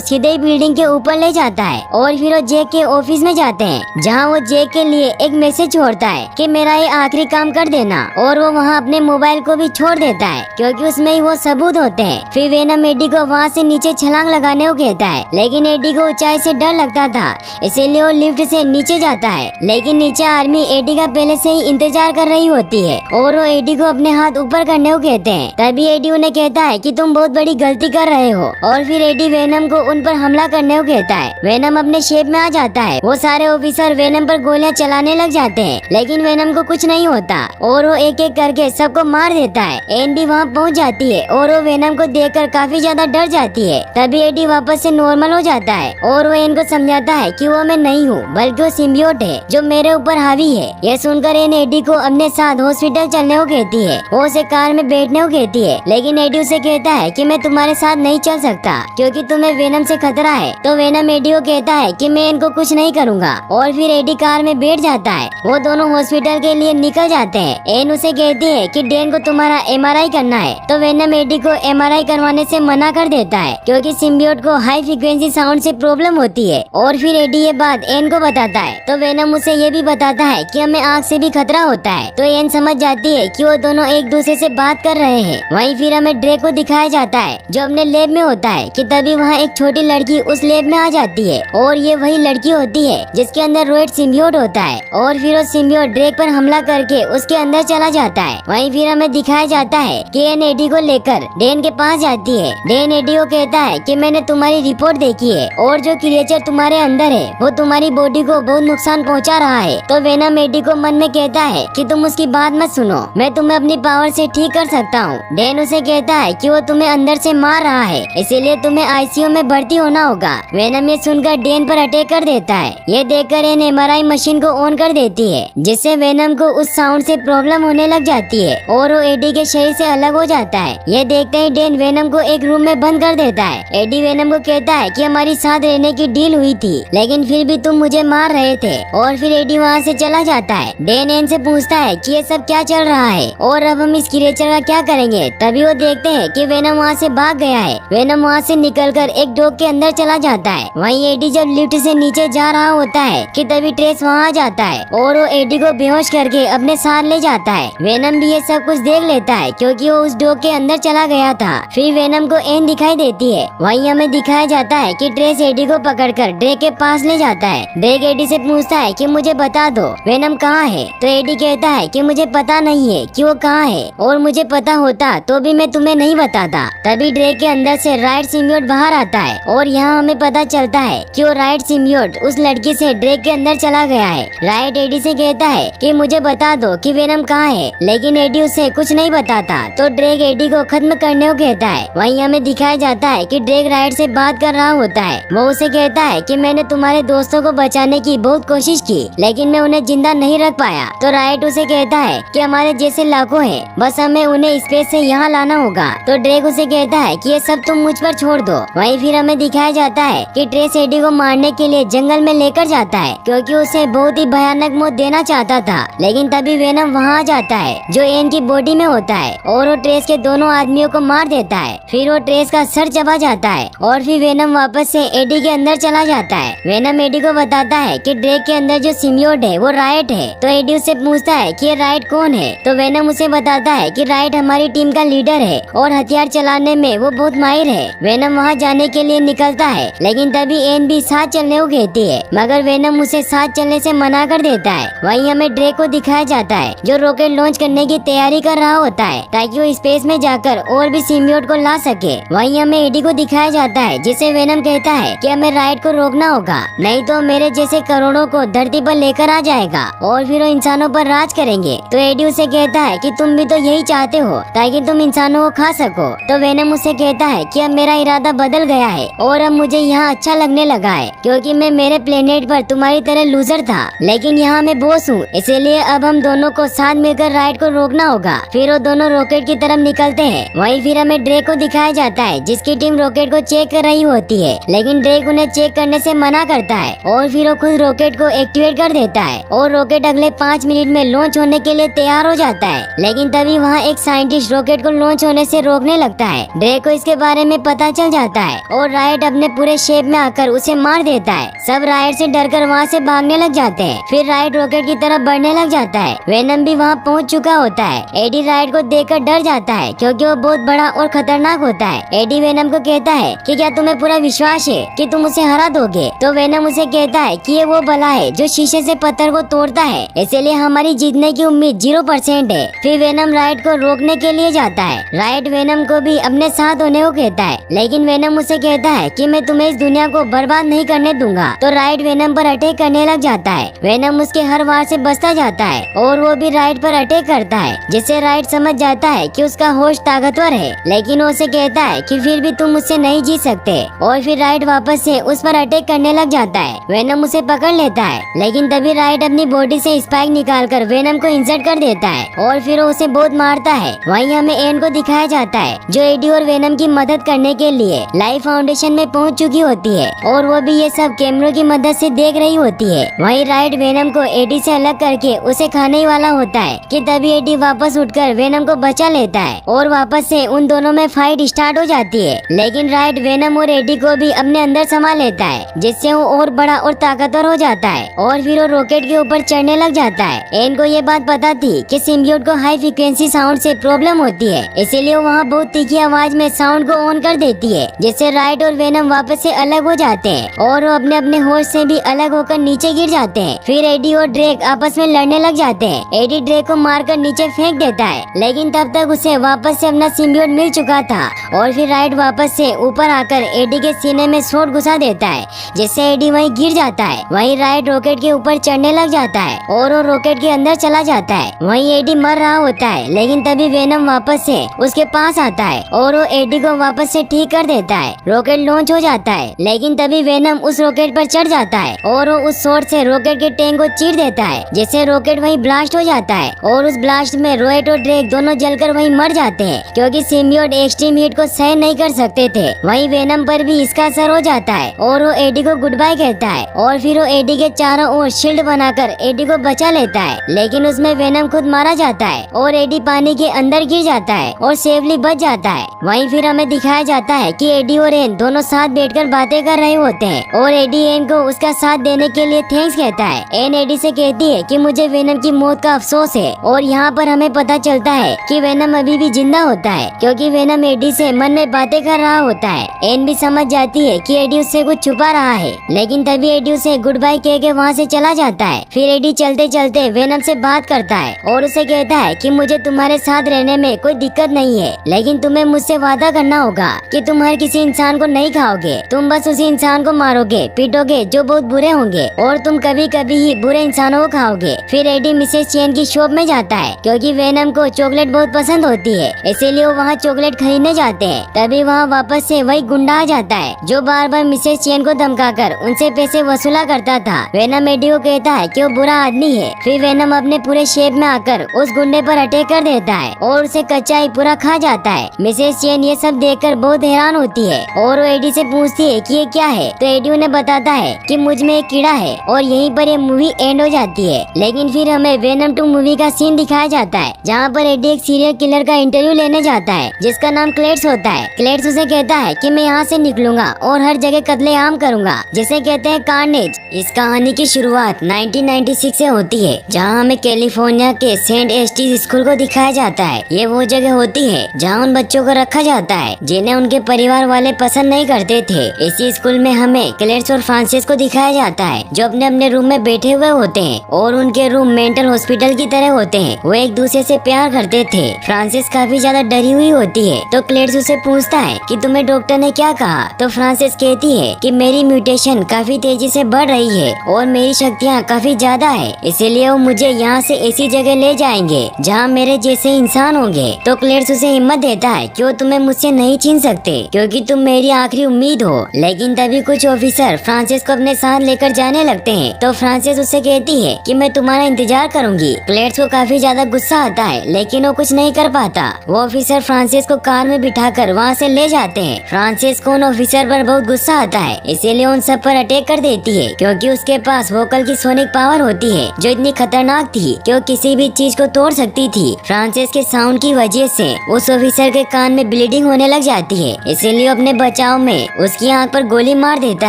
सीधे ही बिल्डिंग के ऊपर ले जाता है और फिर वो जैक के ऑफिस में जाते हैं, जहाँ वो जैक के लिए एक मैसेज छोड़ता है कि मेरा ये आखिरी काम कर देना। और वो वहाँ अपने मोबाइल को भी छोड़ देता है क्योंकि उसमें ही वो सबूत होते हैं। फिर वेनम एडी को वहाँ से नीचे छलांग लगाने को कहता है, लेकिन एडी को ऊंचाई से डर लगता था, इसीलिए वो लिफ्ट से नीचे जाता है। लेकिन नीचे आर्मी एडी का पहले से ही इंतजार कर रही होती है और वो एडी को अपने हाथ ऊपर करने को कहते हैं। तभी एडी उन्हें कहता है कि तुम बहुत बड़ी गलती कर रहे हो। और फिर एडी वेनम को उन पर हमला करने को कहता है। वेनम अपने शेप में आ जाता है। वो सारे ऑफिसर वेनम पर गोलियां चलाने लग जाते हैं, लेकिन वेनम को कुछ नहीं होता और वो एक एक करके सबको मार देता है। एन भी वहाँ पहुँच जाती है और वो वेनम को देखकर काफी ज्यादा डर जाती है। तभी एडी वापस से नॉर्मल हो जाता है और वो एन को समझाता है कि वो मैं नहीं हूँ बल्कि वो सिम्बियोट है जो मेरे ऊपर हावी है। यह सुनकर एन एडी को अपने साथ हॉस्पिटल चलने को कहती है। वो उसे कार में बैठने को कहती है, लेकिन एडी उसे कहता है कि मैं तुम्हारे साथ नहीं चल सकता क्योंकि तुम्हें वेनम से खतरा है। तो वेनम एडी को कहता है कि मैं इनको कुछ नहीं करूँगा और फिर एडी कार में बैठ जाता है। वो दोनों हॉस्पिटल के लिए निकल जाते हैं। एन उसे कहती है कि डेन को तुम्हारा एमआरआई करना है, तो वेनम एडी को एमआरआई करवाने से मना कर देता है क्योंकि सिम्बियोट को हाई फ्रीक्वेंसी साउंड से प्रॉब्लम होती है। और फिर एडी ये बात एन को बताता है, तो वेनम उसे ये भी बताता है कि हमें आग से भी खतरा होता है। तो एन समझ जाती है कि वो दोनों एक दूसरे से बात कर रहे हैं। वहीं फिर हमें ड्रेक को दिखाया जाता है जो अपने लैब में होता है कि तभी वहाँ एक छोटी लड़की उस लैब में आ जाती है और ये वही लड़की होती है जिसके अंदर रोएट सिम्बियोट होता है। और फिर वो सिम्बियोट ड्रेक पर हमला करके उसके अंदर चला जाता है। वहीं फिर हमें दिखाया जाता है कि एन एडी को लेकर डेन के पास जाती है। डेन एडी को कहता है कि मैंने तुम्हारी रिपोर्ट देखी है और जो क्रिएचर तुम्हारे अंदर है वो तुम्हारी बॉडी को बहुत नुकसान पहुंचा रहा है। तो वेनम एडी को मन में कहता है कि तुम उसकी बात मत सुनो, मैं तुम्हें अपनी पावर से ठीक कर सकता हूँ। डेन उसे कहता है कि वो तुम्हें अंदर से मार रहा है, इसीलिए तुम्हें आईसीयू में भर्ती होना होगा। वेनम ये सुनकर डेन पर अटैक कर देता है। ये देखकर एन एमआरआई मशीन को ऑन कर देती है, जिससे वेनम को उस साउंड से प्रॉब्लम होने लग जाती है और वो एडी के शरीर से अलग हो जाता है। ये देखते ही डेन वेनम को एक रूम में बंद कर देता है। एडी वेनम को कहता है कि हमारी साथ रहने की डील हुई थी, लेकिन फिर भी तुम मुझे मार रहे थे। और फिर एडी वहाँ से चला जाता है। डेन एन से पूछता है कि ये सब क्या चल रहा है और अब हम इस क्रिएचर का क्या करेंगे। तभी वो देखते हैं कि वेनम वहाँ से भाग गया है। वेनम वहाँ से निकलकर एक डॉग के अंदर चला जाता है। वहीं एडी जब लिफ्ट से नीचे जा रहा होता है कि तभी ट्रेस वहाँ आ जाता है और वो एडी को बेहोश करके अपने साथ ले जाता है। वेनम भी ये सब कुछ देख लेता है क्योंकि वो उस डॉग के अंदर चला गया था। फिर वेनम को एन दिखाई देती है। वहीं हमें दिखाया जाता है कि ट्रेस एडी को पकड़कर ड्रेक के पास ले जाता है। ड्रेक एडी से पूछता है कि मुझे बता दो वेनम कहाँ है। तो एडी कहता है कि मुझे पता नहीं है कि वो कहाँ है और मुझे पता होता तो भी मैं तुम्हें नहीं बताता। तभी ड्रेक के अंदर से राइट सिम्बियोट बाहर आता है और यहाँ हमें पता चलता है कि वो राइट सिम्बियोट उस लड़की से ड्रेक के अंदर चला गया है। राइट एडी से कहता है कि मुझे बता दो कि वेनम कहाँ है, लेकिन एडी उसे कुछ नहीं बताता। तो ड्रेक एडी को खत्म करने को कहता है। वहीं हमें दिखाया जाता है कि ड्रेक राइट से बात कर रहा होता है। वो उसे कहता है कि मैंने तुम्हारे दोस्तों को बचाने की बहुत कोशिश की, लेकिन मैं उन्हें जिंदा नहीं रख पाया। तो राइट उसे कहता है कि हमारे जैसे लाखों हैं, बस हमें उन्हें स्पेस से यहाँ लाना होगा। तो ड्रेक उसे कहता है कि ये सब तुम मुझ पर छोड़ दो। वहीं फिर हमें दिखाया जाता है कि ट्रेस एडी को मारने के लिए जंगल में लेकर जाता है क्योंकि उसे बहुत ही भयानक मौत देना चाहता था। लेकिन तभी वेनम वहाँ आ जाता है जो एन की बॉडी में होता है और वो ट्रेस के दोनों आदमियों को मार देता है। फिर वो ट्रेस का सर चबा जाता है और फिर वेनम वापस से एडी के अंदर चला जाता है। वेनम एडी को बताता है कि ड्रेक के अंदर जो सिम्बियोट है वो राइट है। तो एडी उससे पूछता है कि ये राइट कौन है। तो वेनम उसे बताता है कि राइट हमारी टीम का लीडर है और हथियार चलाने में वो बहुत माहिर है। वेनम वहाँ जाने के लिए निकलता है, लेकिन तभी एन भी साथ चलने को कहती है, मगर वेनम उसे साथ चलने से मना कर देता है। वहीं हमें ड्रेक को दिखाया जाता है जो रॉकेट लॉन्च करने की तैयारी कर रहा होता है ताकि वो स्पेस में जाकर और भी सिम्बियोट को ला सके। वहीं हमें एडी को दिखाया जाता है जिसे वेनम कहता है कि हमें राइट को रोकना होगा, नहीं तो मेरे जैसे करोड़ों को धरती पर लेकर आ जाएगा और फिर वो इंसानों पर राज करेंगे। तो एडी उसे कहता है कि तुम भी तो यही चाहते हो ताकि तुम इंसानों को खा सको। तो वेनम उसे कहता है कि अब मेरा इरादा बदल गया है और अब मुझे यहाँ अच्छा लगने लगा है क्योंकि मैं मेरे प्लेनेट पर तुम्हारी तरह लूजर था, लेकिन यहाँ मैं बॉस हूँ, इसीलिए अब हम दोनों को साथ मिलकर राइट को रोकना होगा। फिर वो दोनों रॉकेट की तरफ निकलते हैं। वहीं फिर हमें ड्रेक को दिखाया जाता है जिसकी टीम रॉकेट को चेक कर रही होती है, लेकिन ड्रेक उन्हें चेक करने से मना करता है और फिर वो खुद रॉकेट को एक्टिवेट कर देता है और रॉकेट अगले 5 मिनट में लॉन्च होने के लिए तैयार हो जाता है। लेकिन तभी वहाँ एक साइंटिस्ट इस रॉकेट को लॉन्च होने से रोकने लगता है। ड्रेक को इसके बारे में पता चल जाता है और राइट अपने पूरे शेप में आकर उसे मार देता है। सब राइट से डरकर वहाँ से भागने लग जाते हैं। फिर राइट रॉकेट की तरफ बढ़ने लग जाता है। वेनम भी वहाँ पहुँच चुका होता है। एडी राइट को देखकर डर जाता है क्योंकि वो बहुत बड़ा और खतरनाक होता है। एडी वेनम को कहता है कि क्या तुम्हें पूरा विश्वास है कि तुम उसे हरा दोगे? तो वेनम उसे कहता है कि ये वो भला है जो शीशे से पत्थर को तोड़ता है, इसलिए हमारी जीतने की उम्मीद 0% है। फिर वेनम राइट को रोकने के लिए जाता है। राइट वेनम को भी अपने साथ होने को कहता है, लेकिन वेनम उसे कहता है कि मैं तुम्हें इस दुनिया को बर्बाद नहीं करने दूंगा। तो राइट वेनम पर अटैक करने लग जाता है। वेनम उसके हर वार से बचता जाता है और वो भी राइट पर अटैक करता है, जिससे राइट समझ जाता है कि उसका होश ताकतवर है, लेकिन वो उसे कहता है कि फिर भी तुम उससे नहीं जीत सकते। और फिर राइट वापस से उस पर अटैक करने लग जाता है। वेनम उसे पकड़ लेता है, लेकिन तभी राइट अपनी बॉडी से स्पाइक निकालकर वेनम को इंसर्ट कर देता है और फिर वो उसे बहुत मारता है। वहीं हमें एन को दिखाया जाता है जो एडी और वेनम की मदद करने के लिए लाइफ फाउंडेशन में पहुंच चुकी होती है और वो भी ये सब कैमरों की मदद से देख रही होती है। वहीं राइट वेनम को एडी से अलग करके उसे खाने ही वाला होता है कि तभी एडी वापस उठकर वेनम को बचा लेता है और वापस से उन दोनों में फाइट स्टार्ट हो जाती है। लेकिन राइट वेनम और एडी को भी अपने अंदर समा लेता है, जिससे वो और बड़ा और ताकतवर हो जाता है और फिर वो रॉकेट के ऊपर चढ़ने लग जाता है। एन को ये बात पता थी कि सिम्बियोट को हाई फ्रीक्वेंसी साउंड से प्रॉब्लम होती है, इसीलिए वो वहाँ बहुत तीखी आवाज में साउंड को ऑन कर देती है, जिससे राइट और वेनम वापस से अलग हो जाते हैं और वो अपने अपने होश से भी अलग होकर नीचे गिर जाते हैं। फिर एडी और ड्रेक आपस में लड़ने लग जाते हैं। एडी ड्रेक को मारकर नीचे फेंक देता है, लेकिन तब तक उसे वापस से अपना सिम्बियोट मिल चुका था और फिर राइट वापस से ऊपर आकर एडी के सीने में शॉट घुसा देता है, जिससे एडी वहीं गिर जाता है। वहीं राइट रॉकेट के ऊपर चढ़ने लग जाता है और वो रॉकेट के अंदर चला जाता है। वहीं एडी मर रहा होता है, लेकिन तभी वेनम वापस से उसके पास आता है और वो एडी को वापस से ठीक कर देता है। रॉकेट लॉन्च हो जाता है, लेकिन तभी वेनम उस रॉकेट पर चढ़ जाता है और वो उस शॉट से रॉकेट के टैंक को चीर देता है, जिससे रॉकेट वहीं ब्लास्ट हो जाता है और उस ब्लास्ट में रोएट और ड्रेक दोनों जलकर वहीं मर जाते हैं, क्योंकि सिम्बियोट एक्सट्रीम हीट को सहन नहीं कर सकते थे। वहीं वेनम पर भी इसका असर हो जाता है और वो एडी को गुड बाय कहता है और फिर वो एडी के चारों ओर शील्ड बनाकर एडी को बचा लेता है, लेकिन उसमें वेनम खुद मारा जाता है और एडी पानी के अंदर गिर जाता है और सेफली बच जाता है। वहीं फिर हमें दिखाया जाता है कि एडी और एन दोनों साथ बैठकर बातें कर रहे होते हैं और एडी एन को उसका साथ देने के लिए थैंक्स कहता है। एन एडी से कहती है कि मुझे वेनम की मौत का अफसोस है और यहाँ पर हमें पता चलता है कि वेनम अभी भी जिंदा होता है, क्योंकि वेनम एडी से मन में बातें कर रहा होता है। एन भी समझ जाती है कि एडी उससे कुछ छुपा रहा है, लेकिन तभी एडी उसे गुड बाय कह के वहाँ से चला जाता है। फिर एडी चलते चलते वेनम से बात करता है और उसे कहता है कि मुझे तुम्हारे साथ रहने में कोई दिक्कत नहीं है, लेकिन तुम्हें मुझसे वादा करना होगा कि तुम हर किसी इंसान को नहीं खाओगे। तुम बस उसी इंसान को मारोगे पीटोगे जो बहुत बुरे होंगे और तुम कभी कभी ही बुरे इंसानों को खाओगे। फिर एडी मिसेस चेन की शॉप में जाता है, क्योंकि वेनम को चॉकलेट बहुत पसंद होती है, इसीलिए वो वहाँ चॉकलेट खरीदने जाते हैं। तभी वहाँ वापस से वही गुंडा आ जाता है जो बार बार मिसेस चेन को धमकाकर उनसे पैसे वसूला करता था। वेनम एडी को कहता है कि वो बुरा आदमी है। फिर वेनम अपने पूरे शेप में आकर उस गुंडे पर अटैक कर देता है और उसे कच्चा ही पूरा खा जाता है। मिसेस चेन ये सब देखकर बहुत हैरान होती है और वो एडी से पूछती है कि ये क्या है, तो एडी उन्हें बताता है कि मुझ में एक कीड़ा है और यहीं पर ये मूवी एंड हो जाती है। लेकिन फिर हमें वेनम 2 मूवी का सीन दिखाया जाता है, जहाँ पर एडी एक सीरियल किलर का इंटरव्यू लेने जाता है जिसका नाम क्लेट्स होता है। क्लेट्स उसे कहता है कि मैं यहाँ से निकलूंगा और हर जगह कत्लेआम करूंगा, जिसे कहते हैं कार्नेज। इस कहानी की शुरुआत 1996 से होती है, जहाँ हमें कैलिफोर्निया के सेंट एस्टीज स्कूल को दिखाया जाता है। ये वो जगह होती है जहाँ उन बच्चों को रखा जाता है जिन्हें उनके परिवार वाले पसंद नहीं करते थे। इसी स्कूल में हमें क्लेट्स और फ्रांसिस को दिखाया जाता है जो अपने अपने रूम में बैठे हुए होते हैं और उनके रूम मेंटल हॉस्पिटल की तरह होते हैं। वो एक दूसरे से प्यार करते थे। फ्रांसिस काफी ज्यादा डरी हुई होती है, तो क्लेट्स उसे पूछता है कि तुम्हें डॉक्टर ने क्या कहा। तो फ्रांसिस कहती है कि मेरी म्यूटेशन काफी तेजी से बढ़ रही है और मेरी शक्तियाँ काफी ज्यादा है, इसीलिए वो मुझे यहाँ से ऐसी जगह ले जाएंगे जहाँ मेरे जैसे इंसान होंगे। तो क्लेट्स उसे हिम्मत देता है कि वो तुम्हें मुझसे नहीं छीन सकते, क्योंकि तुम मेरी आखिरी उम्मीद हो। लेकिन तभी कुछ ऑफिसर फ्रांसिस को अपने साथ लेकर जाने लगते हैं, तो फ्रांसिस उससे कहती है कि मैं तुम्हारा इंतजार करूंगी। क्लेट्स को काफी ज्यादा गुस्सा आता है, लेकिन वो कुछ नहीं कर पाता। वो ऑफिसर फ्रांसिस को कार में बिठाकर वहाँ से ले जाते हैं। फ्रांसिस को उन ऑफिसर पर बहुत गुस्सा आता है, इसीलिए उन सब पर अटैक कर देती है, क्योंकि उसके पास वोकल की सोनिक पावर होती है जो इतनी खतरनाक थी कि वो किसी भी चीज को तोड़ सकती थी। फ्रांसिस के साउंड की वजह से उस ऑफिसर के कान में ब्लीडिंग होने लग जाती है, इसीलिए अपने बचाव में उसकी आंख पर गोली मार देता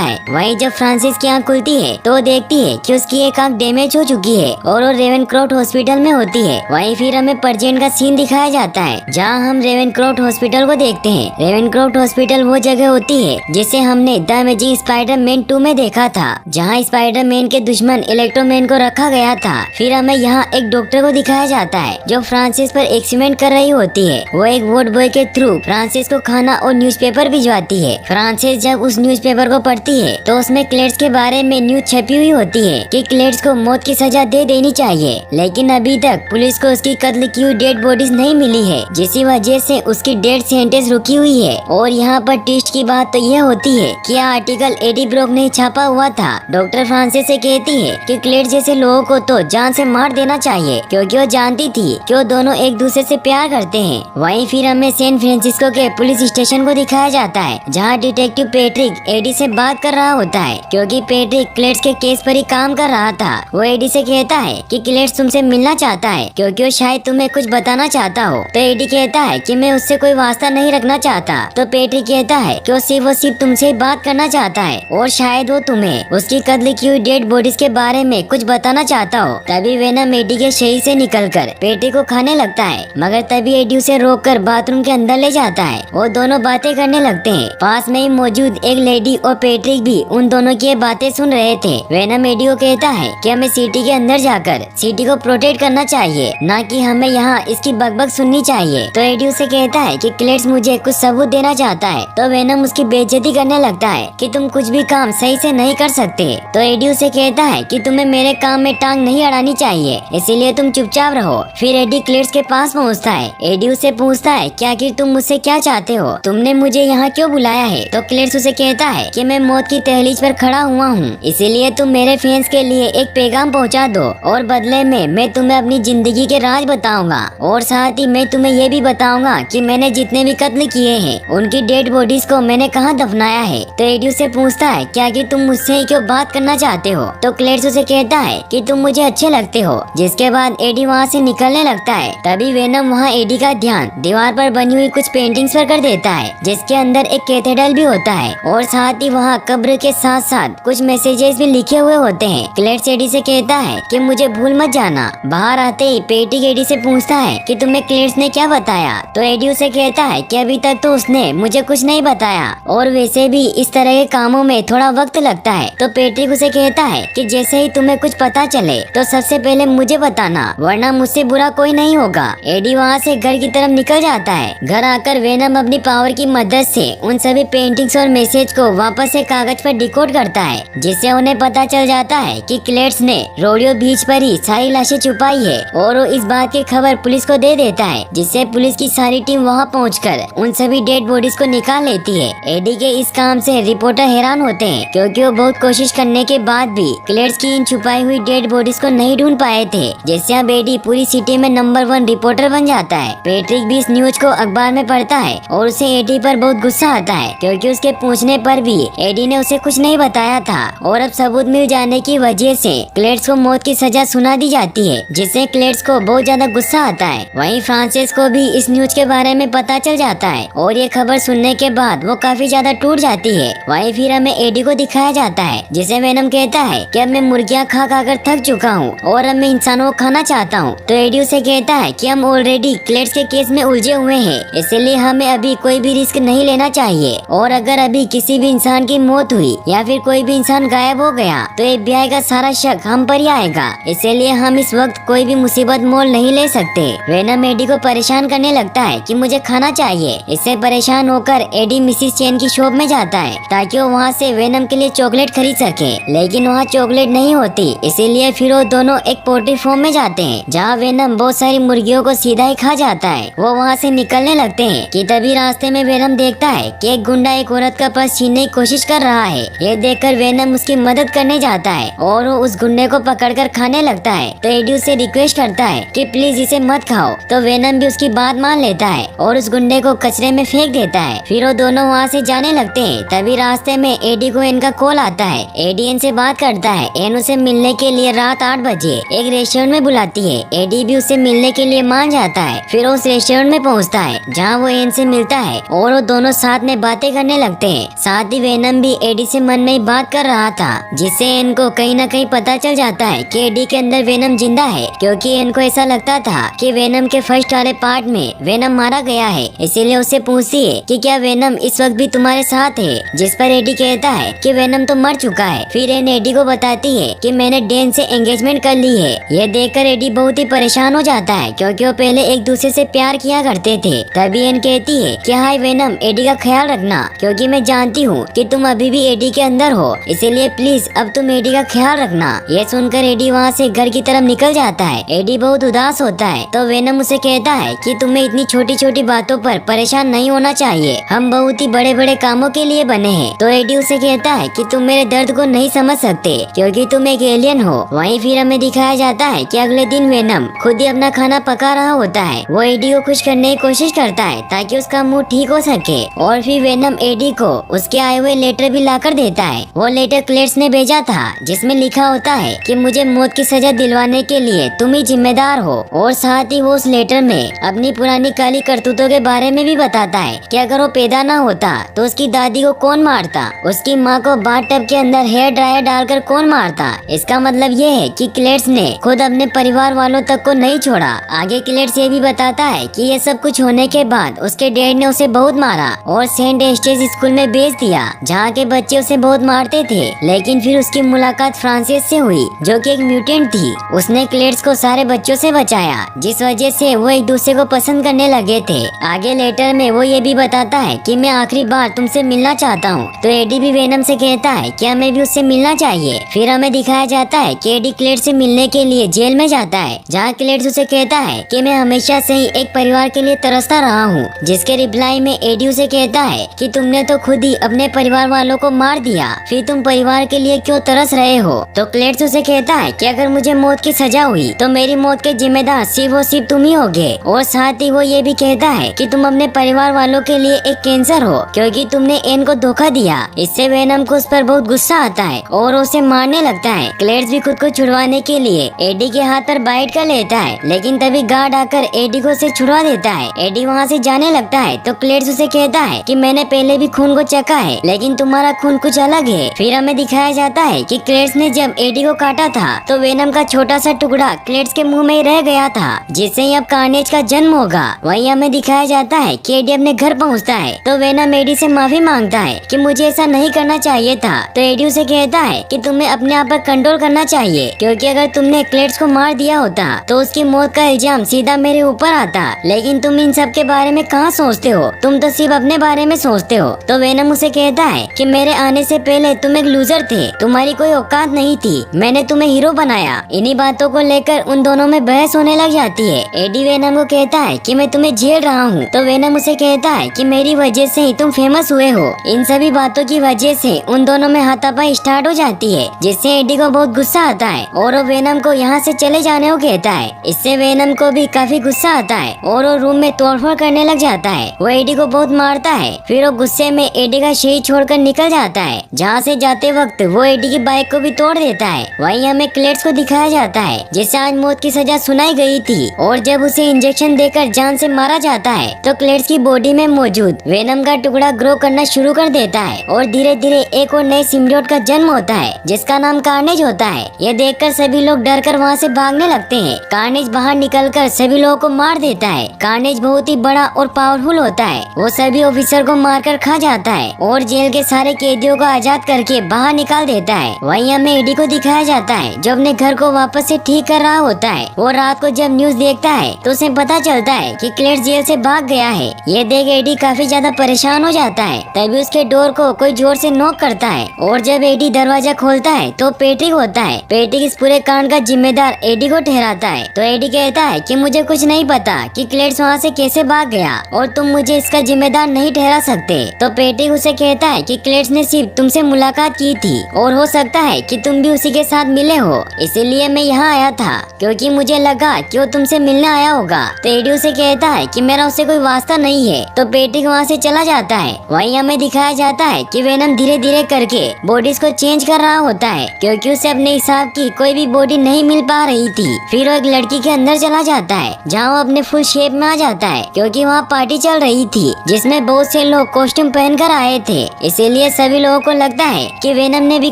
है। वहीं जब फ्रांसिस की आंख खुलती है तो देखती है कि उसकी एक आंख डैमेज हो चुकी है और वो रेवेनक्रॉफ्ट हॉस्पिटल में होती है। वहीं फिर हमें प्रेजेंट का सीन दिखाया जाता है, जहाँ हम रेवेनक्रॉफ्ट हॉस्पिटल को देखते हैं। रेवेनक्रॉफ्ट हॉस्पिटल वो जगह होती है जिसे हमने द अमेजिंग स्पाइडरमैन 2 में देखा था, जहाँ स्पाइडरमैन के दुश्मन इलेक्ट्रोमैन को रखा गया था। फिर हमें यहाँ एक डॉक्टर को दिखाया जाता है जो फ्रांसिस पर एक्सपेरिमेंट कर रही होती है। वो एक वार्ड बॉय के थ्रू फ्रांसिस को खाना और न्यूज़पेपर भिजवाती है। फ्रांसिस जब उस न्यूज़पेपर को पढ़ती है तो उसमें क्लेड्स के बारे में न्यूज छपी हुई होती है कि क्लेड्स को मौत की सजा दे देनी चाहिए, लेकिन अभी तक पुलिस को उसकी कत्ल की हुई डेड बॉडीज नहीं मिली है, जिसी वजह से उसकी डेथ सेंटेंस रुकी हुई है। और यहाँ पर ट्विस्ट की बात तो यह होती है कि यह आर्टिकल एडी ब्रॉक ने छापा हुआ था। डॉक्टर फ्रांसिस से कहती है कि क्लेड्स जैसे लोगों को तो जान से मार देना चाहिए, क्योंकि वो जानती थी कि वो दोनों एक दूसरे से प्यार करते हैं। वहीं फिर हमें सैन फ्रांसिस्को के पुलिस स्टेशन को दिखाया जाता है, जहाँ डिटेक्टिव पैट्रिक एडी से बात कर रहा होता है, क्योंकि पैट्रिक क्लेड्स के केस पर ही काम कर रहा था। वो एडी से कहता है कि क्लेड्स तुमसे मिलना चाहता है, क्योंकि वो शायद तुम्हें कुछ बताना चाहता हो। तो एडी कहता है कि मैं उससे कोई वास्ता नहीं रखना चाहता। तो पैट्रिक कहता है कि वो सिर्फ तुमसे ही बात करना चाहता है और शायद वो तुम्हें उसकी कत्ल की हुई डेड बॉडीज के बारे में कुछ बताना चाहता हो। तभी वेनम एडी के शरीर से निकलकर पैट्रिक को खाने लगता है, मगर तभी एडी उसे रोककर बाथरूम के अंदर ले जाता है। वो दोनों बातें करने लगते हैं। पास में ही मौजूद एक लेडी और पैट्रिक भी उन दोनों की बातें सुन रहे थे। वेनम एडी को कहता है कि हमें सिटी के अंदर जाकर सिटी को प्रोटेक्ट करना चाहिए, न कि हमें यहाँ इसकी बकबक सुननी चाहिए। तो एडी उसे कहता है कि क्लेड्स मुझे कुछ सबूत देना चाहता है। तो वेनम उसकी बेइज्जती करने लगता है कि तुम कुछ भी काम सही से नहीं कर सकते। तो एडी उसे कहता है कि तुम्हें मेरे काम में टांग नहीं अड़ानी चाहिए, इसीलिए तुम चुपचाप रहो। फिर एडी क्लेड्स के पास पहुँचता है। एडी उसे पूछता है कि आखिर तुम मुझसे क्या चाहते हो, तुमने मुझे यहाँ क्यों बुलाया है। तो क्लेड्स उसे कहता है कि मैं मौत की तहलीज पर खड़ा हुआ हूँ, इसीलिए तुम मेरे फैंस के लिए एक पैगाम पहुँचा दो और बदले में मैं तुम्हें अपनी जिंदगी के राज बताऊंगा, और साथ ही मैं तुम्हें ये भी बताऊंगा कि मैंने जितने भी कत्ल किए हैं उनकी डेड बॉडीज को मैंने कहाँ दफनाया है। तो एडी उसे पूछता है कि आखिर तुम मुझसे ही क्यों बात करना चाहते हो। तो क्लेड्स उसे कहता है कि तुम मुझे अच्छे लगते हो। जिसके बाद एडी वहाँ से निकलने लगता है। तभी वेनम वहाँ एडी का ध्यान दीवार पर बनी हुई कुछ पेंटिंग्स पर कर देता है, जिसके अंदर एक कैथेड्रल भी होता है और साथ ही वहाँ कब्र के साथ साथ कुछ मैसेजेस भी लिखे हुए होते हैं। क्लेड्स एडी से कहता है कि मुझे भूल मत जाना। बाहर आते ही पैट्रिक एडी से पूछता है कि तुम्हें क्लेड्स ने क्या बताया। तो एडी उसे कहता है कि अभी तक तो उसने मुझे कुछ नहीं बताया, और वैसे भी इस तरह के कामों में थोड़ा वक्त लगता है। तो पैट्रिक उसे कहता है कि जैसे ही तुम्हें कुछ पता चले तो सबसे पहले मुझे बताना, वरना मुझसे बुरा कोई नहीं होगा। एडी वहाँ से घर की तरफ निकल जाता है। घर आकर वेनम अपनी पावर की मदद से उन सभी पेंटिंग्स और मैसेज को वापस से कागज पर डिकोड करता है, जिससे उन्हें पता चल जाता है कि क्लेड्स ने रोडियो बीच पर ही सारी लाशें छुपाई है, और वो इस बात की खबर पुलिस को दे देता है, जिससे पुलिस की सारी टीम वहाँ पहुंचकर उन सभी डेड बॉडीज को निकाल लेती है। एडी के इस काम से रिपोर्टर हैरान होते हैं, क्योंकि वो बहुत कोशिश करने के बाद भी क्लेड्स की इन छुपाई हुई डेड बॉडीज को नहीं ढूंढ पाए थे, जिससे अब एडी पूरी सिटी में नंबर 1 रिपोर्टर बन जाता है। पैट्रिक भी इस न्यूज को अखबार में पढ़ता है और उसे एडी पर बहुत गुस्सा आता है, क्योंकि उसके पूछने पर भी एडी ने उसे कुछ नहीं बताया था, और अब सबूत मिल जाने की वजह से क्लेड्स को मौत की सजा सुना दी जाती है, जिससे क्लेड्स को बहुत ज्यादा गुस्सा आता है। वहीं फ्रांसिस को भी इस न्यूज के बारे में पता चल जाता है, और ये खबर सुनने के बाद वो काफी ज्यादा टूट जाती है। वहीं फिर हमें एडी को दिखाया जाता है, जिसे वेनम कहता है कि अब मैं मुर्गियां खा कर थक चुका हूँ और अब मैं इंसानों को खाना चाहता हूँ। तो एडी उसे कहता है कि हम ऑलरेडी क्लेड्स के केस में उलझे हुए हैं, इसलिए हमें अभी कोई भी रिस्क नहीं लेना चाहिए, और अगर अभी किसी भी इंसान की मौत हुई या फिर कोई भी इंसान गायब हो गया तो FBI का सारा शक हम पर ही आएगा, इसलिए हम इस वक्त कोई भी मुसीबत मोल नहीं ले सकते। वेनम एडी को परेशान करने लगता है कि मुझे खाना चाहिए। इससे परेशान होकर एडी मिसिस चेन की शॉप में जाता है ताकि वो वहाँ से वेनम के लिए चॉकलेट खरीद सके, लेकिन वहाँ चॉकलेट नहीं होती, इसीलिए फिर वो दोनों एक पोल्ट्री फार्म में जाते हैं, जहाँ वेनम बहुत सारी मुर्गियों को सीधा ही खा जाता है। वो वहाँ से निकलने लगते हैं कि तभी रास्ते में वेनम देखता है कि एक गुंडा एक औरत का पर्स छीनने की कोशिश कर रहा है। ये देखकर वेनम उसकी मदद करने जाता है और वो उस गुंडे को पकड़कर खाने लगता है। तो एडी उससे रिक्वेस्ट करता है कि प्लीज इसे मत खाओ। तो वेनम भी उसकी बात मान लेता है और उस गुंडे को कचरे में फेंक देता है। फिर वो दोनों वहाँ से जाने लगते हैं। तभी रास्ते में एडी को इनका कॉल आता है। एडी इनसे बात करता है। एन उसे मिलने के लिए रात 8 बजे एक रेस्टोरेंट में बुलाती है। एडी भी उससे मिलने के लिए मान जाता जाता है। फिर उस रेस्टोरेंट में पहुंचता है जहां वो एन से मिलता है और वो दोनों साथ में बातें करने लगते हैं। साथ ही वेनम भी एडी से मन में ही बात कर रहा था, जिससे एन को कहीं न कहीं पता चल जाता है कि एडी के अंदर वेनम जिंदा है, क्योंकि एन को ऐसा लगता था कि वेनम के फर्स्ट वाले पार्ट में वेनम मारा गया है। इसीलिए उससे पूछती है कि क्या वेनम इस वक्त भी तुम्हारे साथ है, जिस पर एडी कहता है कि वेनम तो मर चुका है। फिर एन एडी को बताती है कि मैंने डेन से एंगेजमेंट कर ली है। यह देखकर एडी बहुत ही परेशान हो जाता है, क्योंकि वो पहले एक दूसरे से प्यार किया करते थे। तभी एन कहती है कि हाय वेनम, एडी का ख्याल रखना, क्योंकि मैं जानती हूँ कि तुम अभी भी एडी के अंदर हो, इसीलिए प्लीज अब तुम एडी का ख्याल रखना। ये सुनकर एडी वहाँ से घर की तरफ निकल जाता है। एडी बहुत उदास होता है तो वेनम उसे कहता है कि तुम्हें इतनी छोटी छोटी बातों पर परेशान नहीं होना चाहिए, हम बहुत ही बड़े बड़े कामों के लिए बने हैं। तो एडी उसे कहता है कि तुम मेरे दर्द को नहीं समझ सकते, क्योंकि तुम एक एलियन हो। वहीं फिर हमें दिखाया जाता है कि अगले दिन वेनम खुद ही अपना खाना पका रहा होता है। वो एडी को खुश करने की कोशिश करता है ताकि उसका मूड ठीक हो सके, और फिर वेनम एडी को उसके आए हुए लेटर भी लाकर देता है। वो लेटर क्लेट्स ने भेजा था, जिसमें लिखा होता है कि मुझे मौत की सजा दिलवाने के लिए तुम ही जिम्मेदार हो। और साथ ही वो उस लेटर में अपनी पुरानी काली करतूतों के बारे में भी बताता है कि अगर वो पैदा ना होता तो उसकी दादी को कौन मारता, उसकी माँ को बाथटब के अंदर हेयर ड्रायर डालकर कौन मारता। इसका मतलब ये है कि क्लेट्स ने खुद अपने परिवार वालों तक को नहीं छोड़ा। आगे क्लेट्स ये भी बताता है कि ये सब कुछ होने के बाद उसके डैड ने उसे बहुत मारा और सेंट एस्टेस स्कूल में भेज दिया, जहाँ के बच्चे उसे बहुत मारते थे। लेकिन फिर उसकी मुलाकात फ्रांसिस से हुई, जो कि एक म्यूटेंट थी। उसने क्लेट्स को सारे बच्चों से बचाया, जिस वजह से वो एक दूसरे को पसंद करने लगे थे। आगे लेटर में वो ये भी बताता है कि मैं आखिरी बार तुमसे मिलना चाहता हूँ। तो एडी भी वेनम से कहता है कि हमें भी उससे मिलना चाहिए। फिर हमें दिखाया जाता है कि एडी क्लेट्स से मिलने के लिए जेल में जाता है, जहाँ क्लेट्स उसे कहता है कि मैं हमेशा से ही एक परिवार के लिए तरसता रहा हूँ। जिसके रिप्लाई में एडी उसे कहता है कि तुमने तो खुद ही अपने परिवार वालों को मार दिया, फिर तुम परिवार के लिए क्यों तरस रहे हो। तो क्लेट्स उसे कहता है कि अगर मुझे मौत की सजा हुई तो मेरी मौत के जिम्मेदार सिर्फ और सिर्फ तुम ही होगे। और साथ ही वो ये भी कहता है कि तुम अपने परिवार वालों के लिए एक कैंसर हो, क्योंकि तुमने एन को धोखा दिया। इससे वेनम को उस पर बहुत गुस्सा आता है और उसे मारने लगता है। क्लेट्स भी खुद को छुड़वाने के लिए एडी के हाथ पर बाइट कर लेता है, लेकिन तभी गार्ड आकर एडी को उसे छुड़वा देता है। एडी वहाँ से जाने लगता है तो क्लेट्स उसे कहता है कि मैंने पहले भी खून को चखा है, लेकिन तुम्हारा खून कुछ अलग है। फिर हमें दिखाया जाता है कि क्लेट्स ने जब एडी को काटा था तो वेनम का छोटा सा टुकड़ा क्लेट्स के मुंह में ही रह गया था, जिससे ही अब कार्नेज का जन्म होगा। वहीं हमें दिखाया जाता है कि एडी अपने घर पहुंचता है तो वेनम एडी से माफी मांगता है कि मुझे ऐसा नहीं करना चाहिए था। तो एडी उसे कहता है कि तुम्हें अपने आप पर कंट्रोल करना चाहिए, क्योंकि अगर तुमने क्लेट्स को मार दिया होता तो उसकी मौत का इल्जाम सीधा मेरे ऊपर आता। लेकिन तुम इन सब के बारे में कहाँ सोचते हो, तुम तो सिर्फ अपने बारे में सोचते हो। तो वेनम उसे कहता है कि मेरे आने से पहले तुम एक लूजर थे, तुम्हारी कोई औकात नहीं थी, मैंने तुम्हें हीरो बनाया। इन्हीं बातों को लेकर उन दोनों में बहस होने लग जाती है। एडी वेनम को कहता है कि मैं तुम्हें झेल रहा हूँ, तो वेनम उसे कहता है कि मेरी वजह से ही तुम फेमस हुए हो। इन सभी बातों की वजह से उन दोनों में हाथापाई स्टार्ट हो जाती है, जिससे एडी को बहुत गुस्सा आता है और वो वेनम को यहाँ से चले जाने को कहता है। इससे वेनम को भी काफी गुस्सा आता है और वो रूम में तोड़फोड़ करने लग जाता है। वो एडी को बहुत मारता है। फिर वो गुस्से में एडी का शरीर छोड़कर निकल जाता है, जहाँ से जाते वक्त वो एडी की बाइक को भी तोड़ देता है। वहीं हमें क्लेट्स को दिखाया जाता है, जिसे आज मौत की सजा सुनाई गई थी, और जब उसे इंजेक्शन देकर जान से मारा जाता है तो क्लेट्स की बॉडी में मौजूद वेनम का टुकड़ा ग्रो करना शुरू कर देता है और धीरे धीरे एक और नए सिम्बियोट का जन्म होता है, जिसका नाम कार्नेज होता है। यह देखकर सभी लोग डर कर वहाँ से भागने लगते हैं। कार्नेज बाहर निकलकर सभी लोगों को मार देता है। कार्नेज बहुत ही बड़ा और पावरफुल होता है। वो सभी ऑफिसर को मारकर खा जाता है और जेल के सारे कैदियों को आजाद करके बाहर निकाल देता है। वहीं हमें एडी को दिखाया जाता है, जो अपने घर को वापस से ठीक कर रहा होता है। वो रात को जब न्यूज देखता है तो उसे पता चलता है कि क्लेट्स जेल से भाग गया है। ये देख एडी काफी ज्यादा परेशान हो जाता है। तभी उसके डोर को कोई जोर से नॉक करता है और जब एडी दरवाजा खोलता है तो पैट्रिक होता है। पैट्रिक इस पूरे कांड का जिम्मेदार एडी को ठहराता है। तो एडी कहता है कि मुझे कुछ नहीं पता कि क्लेट्स वहाँ से कैसे भाग गया और तुम मुझे इसका जिम्मेदार नहीं ठहरा सकते। तो पैट्रिक उसे कहता है कि क्लेट्स ने सिर्फ तुमसे मुलाकात की थी और हो सकता है कि तुम भी उसी के साथ मिले हो, इसीलिए मैं यहाँ आया था क्योंकि मुझे लगा कि वो तुमसे मिलने आया होगा। तो एडी उसे कहता है कि मेरा उससे कोई वास्ता नहीं है। तो पैट्रिक वहाँ से चला जाता है। वहीं हमें दिखाया जाता है कि वेनम धीरे धीरे करके बॉडीज को चेंज कर रहा होता है, क्योंकि उसे अपने हिसाब की कोई भी बॉडी नहीं मिल पा रही थी। फिर वो एक लड़की के अंदर चला जाता है, जहाँ वो अपने फुल शेप में आ जाता है, क्योंकि वहाँ पार्टी चल रही थी जिसमें बहुत से लोग कॉस्ट्यूम पहनकर आए थे। इसीलिए सभी लोगों को लगता है कि वेनम ने भी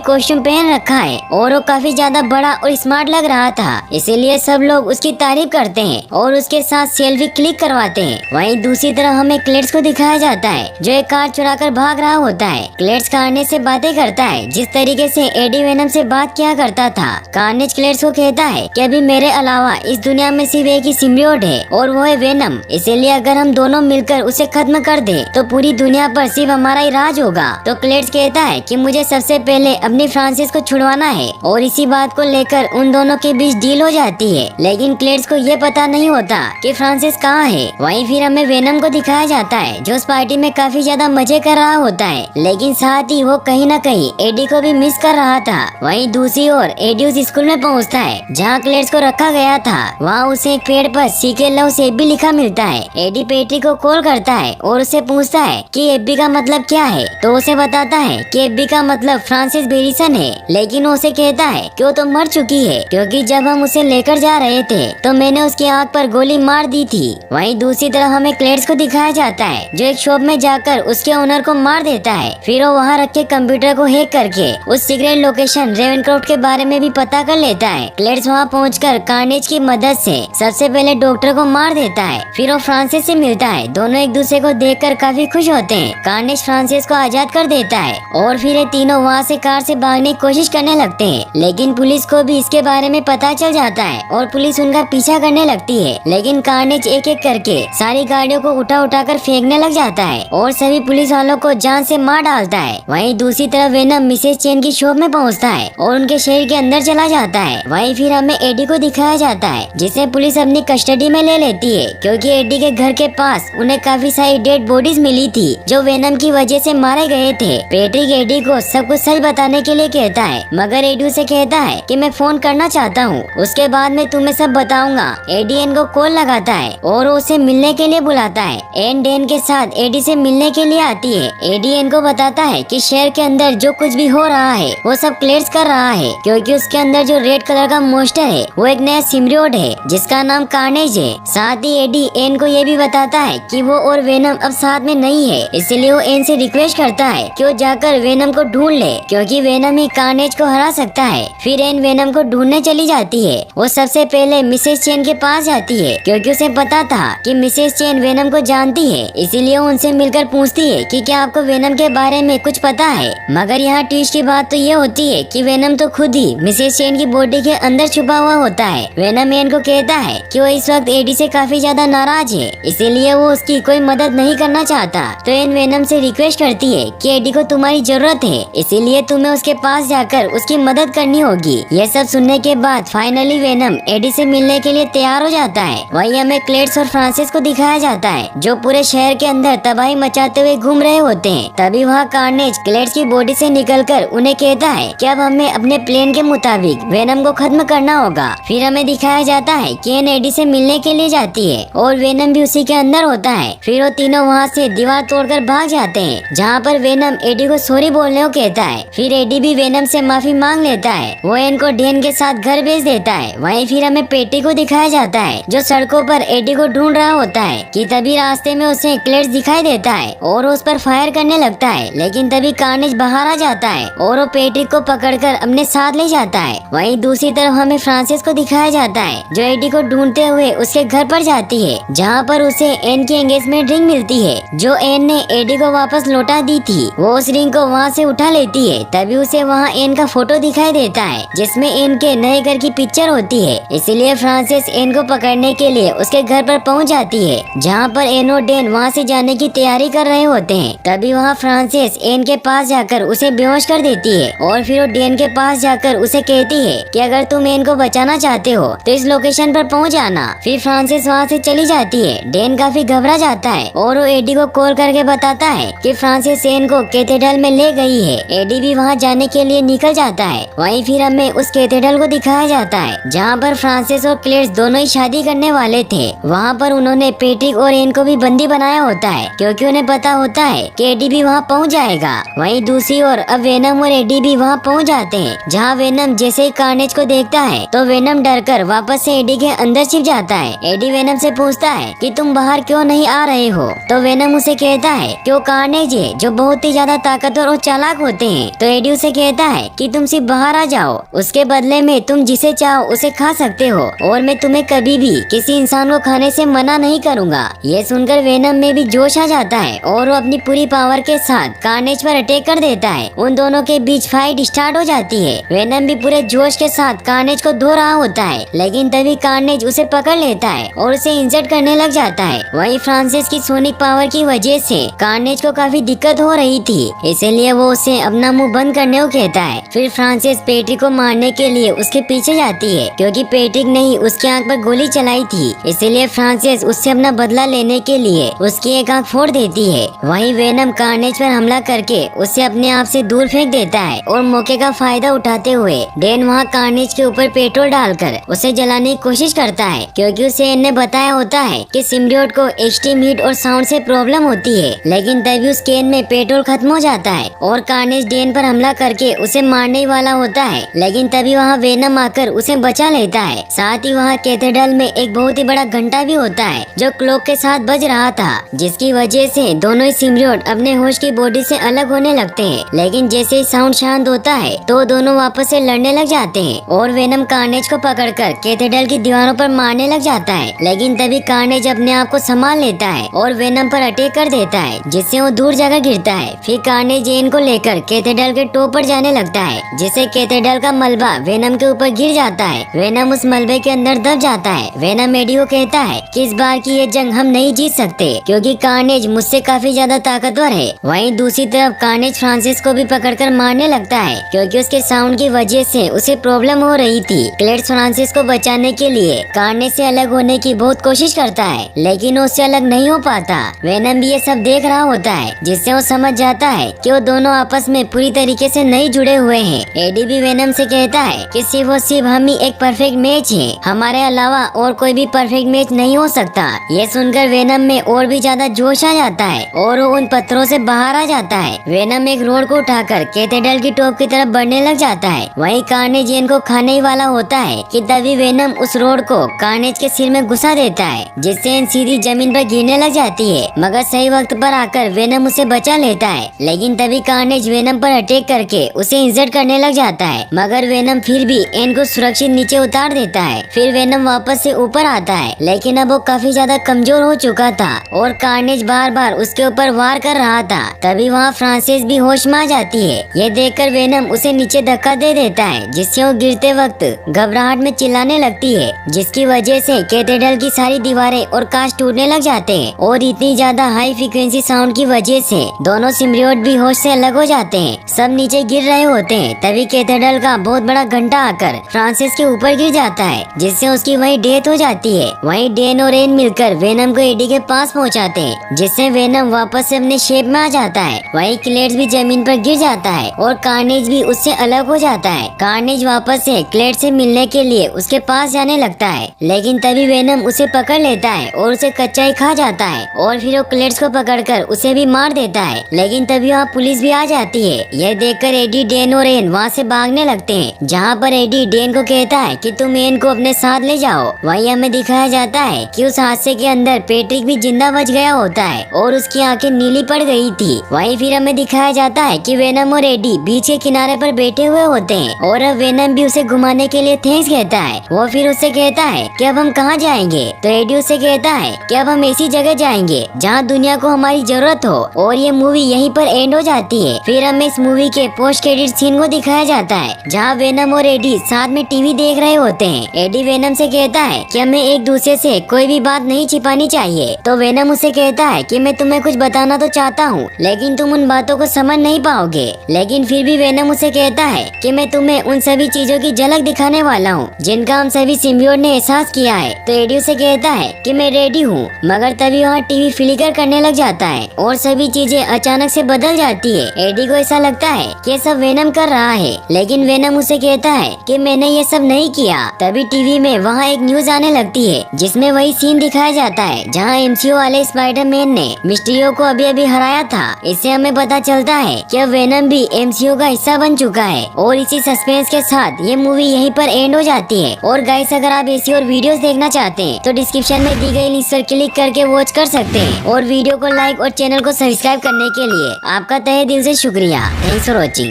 कॉस्ट्यूम पहन रखा है और वो काफी ज्यादा बड़ा और स्मार्ट लग रहा था। इसीलिए सब लोग उसकी तारीफ करते हैं और उसके साथ सेल्फी क्लिक करवाते हैं। वहीं दूसरी तरफ हमें क्लेड्स को दिखाया जाता है जो एक कार चुराकर भाग रहा होता है। क्लेड्स कार्नेज से बातें करता है जिस तरीके से एडी वेनम से बात किया करता था। कार्नेज क्लेड्स को कहता है कि अभी मेरे अलावा इस दुनिया में सिर्फ एक ही सिम्बियोट है और वो है वेनम। इसीलिए अगर हम दोनों मिलकर उसे खत्म कर दे तो पूरी दुनिया पर सिर्फ हमारा ही राज होगा। तो क्लेड्स कहता है कि मुझे सबसे पहले अपनी फ्रांसिस को छुड़वाना है और इसी बात को लेकर उन दोनों के बीच डील हो जाती है। लेकिन क्लेड्स को ये पता नहीं होता कि फ्रांसिस कहाँ है। वहीं फिर हमें वेनम को दिखाया जाता है जो उस पार्टी में काफी ज्यादा मजे कर रहा होता है, लेकिन साथ ही वो कहीं न कहीं एडी को भी मिस कर रहा था। वहीं दूसरी ओर एडी उस स्कूल में पहुंचता है जहां क्लेड्स को रखा गया था। वहां उसे एक पेड़ पर सीके लव सेब भी लिखा मिलता है। एडी पेट्री को कॉल करता है और उसे पूछता है कि एब्बी का मतलब क्या है, तो उसे बताता है कि एब्बी का मतलब फ्रांसिस बेरिसन है। लेकिन वो उसे कहता है कि वो तो मर चुकी है, क्योंकि जब हम उसे लेकर जा रहे थे तो मैंने उसकी आंख पर गोली मार दी थी। वहीं दूसरी तरफ हमें क्लेड्स को दिखाया जाता है जो एक शॉप में जाकर उसके ओनर को मार देता है। फिर वो वहाँ रखे कंप्यूटर को हैक करके उस सीक्रेट लोकेशन रेवेनक्रॉफ्ट के बारे में भी पता कर लेता है। क्लेड्स वहाँ पहुंचकर कार्नेज की मदद से सबसे पहले डॉक्टर को मार देता है। फिर वो फ्रांसिस से मिलता है। दोनों एक दूसरे को देखकर काफी खुश होते हैं। कार्नेज फ्रांसिस को आजाद कर देता है और फिर ये तीनों वहाँ से कार से भागने की कोशिश करने लगते हैं। लेकिन पुलिस को भी इसके बारे में पता चल जाता है और पुलिस उनका पीछा करने लगती है। लेकिन कार्नेज एक एक करके सारी गाड़ियों को उठा उठा कर फेंकने लग जाता है और सभी पुलिस वालों को जान से मार डालता है। वहीं दूसरी तरफ वेनम मिसेस चेन की शॉप में पहुंचता है और उनके शहर के अंदर चला जाता है। वहीं फिर हमें एडी को दिखाया जाता है जिसे पुलिस अपनी कस्टडी में ले लेती है, क्योंकि एडी के घर के पास उन्हें काफी सारी डेड बॉडीज मिली थी जो वेनम की वजह से मारे गए थे। पैट्रिक एडी को सब कुछ सच बताने के लिए कहता है, मगर एडी उसे कहता है कि मैं फोन करना चाहता हूँ, उसके बाद मैं तुम्हें सब बताऊंगा। एडी एन को कॉल लगाता है और उसे मिलने के लिए बुलाता है। एन डेन के साथ एडी से मिलने के लिए आती है। एडी एन को बताता है कि शहर के अंदर जो कुछ भी हो रहा है वो सब क्लेड्स कर रहा है, क्योंकि उसके अंदर जो रेड कलर का मोस्टर है वो एक नया सिम्बियोट है जिसका नाम कार्नेज है। साथ ही एडी एन को ये भी बताता है कि वो और वेनम अब साथ में नहीं है, इसलिए वो एन से रिक्वेस्ट करता है कि वो जाकर वेनम को ढूंढ ले, क्योंकि वेनम ही कार्नेज को हरा सकता है। फिर एन वेनम को ढूंढने चली जाती है। वो सबसे पहले मिसेस चेन के पास जाती है, क्योंकि उसे पता था कि मिसेस चेन वेनम को जानती है, इसीलिए वो उनसे मिलकर पूछती है कि क्या आपको वेनम के बारे में कुछ पता है। मगर यहाँ ट्विस्ट की बात तो ये होती है कि वेनम तो खुद ही मिसेस चेन की बॉडी के अंदर छुपा हुआ होता है। वेनम एन को कहता है कि वो इस वक्त एडी से काफी ज्यादा नाराज है, इसीलिए वो उसकी कोई मदद नहीं करना चाहता। तो एन वेनम से रिक्वेस्ट करती है कि एडी को तुम्हारी जरूरत है, इसीलिए तुम्हें उसके पास जाकर उसकी मदद करनी होगी। ये सब सुनने के बाद फाइनली वेनम एडी से मिलने के लिए तैयार हो जाता है। वहीं हमें क्लेड्स और फ्रांसिस को दिखाया जाता है जो पूरे शहर के अंदर तबाही मचाते हुए घूम रहे होते हैं। तभी वहाँ कार्नेज क्लेड्स की बॉडी से निकलकर उन्हें कहता है कि अब हमें अपने प्लान के मुताबिक वेनम को खत्म करना होगा। फिर हमें दिखाया जाता है कि एन एडी से मिलने के लिए जाती है और वेनम भी उसी के अंदर होता है। फिर वो तीनों वहाँ से दीवार तोड़कर भाग जाते हैं, जहाँ पर वेनम एडी को सॉरी बोलने को कहता है। फिर एडी भी वेनम से माफी मांग लेता है। वो एन को डेन के साथ घर भेज देता है। वहीं फिर हमें पेटी को दिखाया जाता है जो सड़कों पर एडी को ढूंढ रहा होता है कि तभी रास्ते में उसे क्लेड्स दिखाई देता है और उस पर फायर करने लगता है। लेकिन तभी कार्नेज बाहर आ जाता है और वो पेट्रिक को पकड़कर अपने साथ ले जाता है। वहीं दूसरी तरफ हमें फ्रांसिस को दिखाया जाता है जो एडी को ढूंढते हुए उसके घर पर जाती है, जहाँ पर उसे एन की एंगेजमेंट रिंग मिलती है जो एन ने एडी को वापस लौटा दी थी। वो उस रिंग को वहाँ से उठा लेती है। तभी उसे वहाँ एन का फोटो दिखाई देता है जिसमें एन के नए घर की पिक्चर होती है। इसीलिए फ्रांसिस एन को पकड़ने के लिए उसके घर पर पहुँच जाती है, जहाँ पर एन और डेन वहाँ से जाने की तैयारी कर रहे होते हैं। तभी वहाँ फ्रांसिस एन के पास जाकर उसे बेहोश कर देती है और फिर वो डेन के पास जाकर उसे कहती है कि अगर तुम एन को बचाना चाहते हो तो इस लोकेशन पर पहुँच जाना। फिर फ्रांसिस वहाँ से चली जाती है। डेन काफी घबरा जाता है और वो एडी को कॉल करके बताता है कि फ्रांसिस एन को कैथेड्रल में ले गई है। एडी भी वहाँ जाने के लिए निकल जाता है। वहीं फिर हमें उस कैथेड्रल को दिखाया जाता है जहाँ पर फ्रांसिस और क्लेड्स दोनों ही शादी करने वाले थे। वहाँ पर उन्होंने पेट्रिक और एन को भी बंदी बनाया होता है, क्योंकि उन्हें पता होता है कि एडी भी वहाँ पहुँच जाएगा। वहीं दूसरी ओर अब वेनम और एडी भी वहाँ पहुँच जाते हैं, जहाँ वेनम जैसे ही कार्नेज को देखता है तो वेनम डरकर वापस से एडी के अंदर छिप जाता है। जाता है। एडी वेनम से पूछता है कि तुम बाहर क्यों नहीं आ रहे हो, तो वेनम उसे कहता है कि वो कार्नेज है जो बहुत ही ज्यादा ताकतवर और चालाक होते हैं। तो एडी उसे कहता है कि तुम सिर्फ बाहर आ जाओ, उसके बदले में तुम जिसे चाहो उसे खा सकते हो और मैं तुम्हें कभी भी किसी इंसान को खाने से मना नहीं करूँगा। ये सुनकर वेनम में भी जोश आ जाता है और वो अपनी पूरी पावर के साथ कार्नेज पर अटैक कर देता है। उन दोनों के बीच फाइट स्टार्ट हो जाती है। वेनम भी पूरे जोश के साथ कार्नेज को धो रहा होता है, लेकिन तभी कार्नेज उसे पकड़ लेता है और उसे इंजर्ड करने लग जाता है। वहीं फ्रांसिस की सोनिक पावर की वजह से कार्नेज को काफी दिक्कत हो रही थी, इसीलिए वो उसे अपना मुंह बंद करने को कहता है। फिर फ्रांसिस पेट्रिक को मारने के लिए उसके पीछे जाती है, क्योंकि पेट्रिक ने ही उसकी आंख पर गोली चलाई थी, इसीलिए फ्रांसिस उससे अपना बदला लेने के लिए उसकी एक आंख फोड़ देती है। वहीं वेनम कार्नेज पर हमला करके उसे अपने आप से दूर फेंक देता है और मौके का फायदा उठाते हुए डेन वहाँ कार्नेज के ऊपर पेट्रोल डालकर उसे जलाने की कोशिश करता है, क्योंकि उसे इन्हें बताया होता है कि सिम्बियोट को एक्सट्रीम हीट और साउंड से प्रॉब्लम होती है। लेकिन तभी उस कैन में पेट्रोल खत्म हो जाता है और कार्नेज डेन पर हमला करके उसे मारने वाला होता है, लेकिन तभी वहाँ वेनम आकर उसे बचा लेता है। साथ ही वहाँ कैथेड्रल में एक बहुत ही बड़ा घंटा भी होता है जो क्लॉक के साथ बज रहा था, जिसकी वजह से दोनों ही सिम्बियोट अपने होश की बॉडी से अलग होने लगते हैं। लेकिन जैसे ही साउंड शांत होता है तो दोनों वापस से लड़ने लग जाते हैं और वेनम कार्नेज को पकड़कर कैथेड्रल की दीवारों पर मारने लग जाता है। लेकिन तभी कार्नेज अपने आप को संभाल लेता है और वेनम पर अटैक कर देता है, जिससे वो दूर जगह गिरता है। फिर कार्नेज जेन को लेकर कैथेड्रल के टॉप पर जाने लगता है, जिससे कैथेड्रल का मलबा वेनम के ऊपर गिर जाता है। वेनम उस मलबे के अंदर दब जाता है। वेनम एडी को कहता है कि इस बार की ये जंग हम नहीं जीत सकते, क्योंकि कार्नेज मुझसे काफी ज्यादा ताकतवर है। वहीं दूसरी तरफ कार्नेज फ्रांसिस को भी पकड़कर मारने लगता है, क्योंकि उसके साउंड की वजह से उसे प्रॉब्लम हो रही थी। क्लेड्स फ्रांसिस को बचाने के लिए कार्नेज से अलग होने की बहुत कोशिश करता है, लेकिन वो उससे अलग नहीं हो पाता। वेनम भी ये सब देख रहा होता है, जिससे वो समझ जाता है कि वो दोनों आपस में पूरी तरीके से नहीं जुड़े हुए हैं। एडी भी वेनम से कहता है कि सिर्फ और सिर्फ हम ही एक परफेक्ट मैच है, हमारे अलावा और कोई भी परफेक्ट मैच नहीं हो सकता। ये सुनकर वेनम में और भी ज्यादा जोश आ जाता है और वो उन पत्थरों से बाहर आ जाता है। वेनम एक रोड को उठाकर कैथेड्रल की टॉप की तरफ बढ़ने लग जाता है। वहीं कार्नेज जेन को खाने ही वाला होता है कि तभी वेनम उस रोड को कार्नेज के सिर में घुसा देता है, जिससे एन सीधी जमीन पर गिरने लग जाती है। मगर सही वक्त पर आकर वेनम उसे बचा लेता है, लेकिन तभी कार्नेज वेनम पर अटैक करके उसे इंजर्ड करने लग जाता है। मगर वेनम फिर भी एन को सुरक्षित नीचे उतार देता है। फिर वेनम वापस से ऊपर आता है, लेकिन अब वो काफी ज्यादा कमजोर हो चुका था और कार्नेज बार बार उसके ऊपर वार कर रहा था। तभी वहाँ फ्रांसिस भी होश में आ जाती है। ये देखकर वेनम उसे नीचे धक्का दे देता है, जिससे वो गिरते वक्त घबराहट में चिल्लाने लगती है, जिसकी वजह से कैथेड्रल की सारी दीवारें और कांच टूटने लग जाते हैं। और इतनी ज्यादा हाई फ्रीक्वेंसी साउंड की वजह से दोनों सिम्बियोट भी होश से अलग हो जाते हैं। सब नीचे गिर रहे होते हैं। तभी कैथेड्रल का बहुत बड़ा घंटा आकर फ्रांसिस के ऊपर गिर जाता है, जिससे उसकी वहीं डेथ हो जाती है। वहीं डेन और एन मिलकर वेनम को एडी के पास पहुंचाते हैं, जिससे वेनम वापस से अपने शेप में आ जाता है। वहीं क्लेड्स भी जमीन पर गिर जाता है और कार्नेज भी उससे अलग हो जाता है। कार्नेज वापस से क्लेड से मिलने के लिए उसके पास जाने लगता है, लेकिन तभी वेनम उसे पकड़ लेता है और उसे कच्चा ही खा जाता है और फिर वो क्लेड्स को पकड़कर उसे भी मार देता है। लेकिन तभी वहाँ पुलिस भी आ जाती है। यह देखकर एडी, डेन और एन वहाँ से भागने लगते हैं, जहाँ पर एडी डेन को कहता है कि तुम एन को अपने साथ ले जाओ। वहीं हमें दिखाया जाता है कि उस हादसे के अंदर पेट्रिक भी जिंदा बच गया होता है और उसकी आंखें नीली पड़ गई थी। वहीं फिर हमें दिखाया जाता है कि वेनम और एडी बीच के किनारे पर बैठे हुए होते हैं और अब वेनम भी उसे घुमाने के लिए थैंक्स कहता है। वो फिर उससे कहता है कि अब हम कहाँ जाएंगे, तो एडी उससे कहता है कि अब हम ऐसी जगह जाएंगे जहाँ दुनिया को हमारी जरूरत हो। और ये मूवी यहीं पर एंड हो जाती है। फिर हमें इस मूवी के पोस्ट क्रेडिट सीन को दिखाया जाता है, जहाँ वेनम और एडी साथ में टीवी देख रहे होते हैं। एडी वेनम से कहता है कि हमें एक दूसरे से कोई भी बात नहीं छिपानी चाहिए। तो वेनम उसे कहता है कि मैं तुम्हें कुछ बताना तो चाहता हूँ, लेकिन तुम उन बातों को समझ नहीं पाओगे। लेकिन फिर भी वेनम उसे कहता है कि मैं तुम्हें उन सभी चीजों की झलक दिखाने वाला हूँ जिनका हम सभी सिम्बियोट ने एहसास किया है। तो एडी उसे कहता है कि मैं रेडी हूँ। मगर तभी वहाँ टीवी फ्लिकर करने लग जाता है और सभी चीजें अचानक से बदल जाती है। एडी को ऐसा लगता है कि सब वेनम कर रहा है, लेकिन वेनम उसे कहता है कि मैंने ये सब नहीं किया। तभी टीवी में वहाँ एक न्यूज आने लगती है, जिसमें वही सीन दिखाया जाता है जहाँ एमसीयू वाले स्पाइडरमैन ने मिस्टीरियो को अभी अभी हराया था। इससे हमें पता चलता है कि अब वेनम भी एमसीयू का हिस्सा बन चुका है। और इसी सस्पेंस के साथ ये मूवी यहीं पर एंड हो जाती है। और गाइस, अगर आप ऐसी और वीडियो वीडियोस देखना चाहते हैं तो डिस्क्रिप्शन में दी गई लिंक पर क्लिक करके वॉच कर सकते हैं। और वीडियो को लाइक और चैनल को सब्सक्राइब करने के लिए आपका तहे दिल से शुक्रिया। Thanks for watching.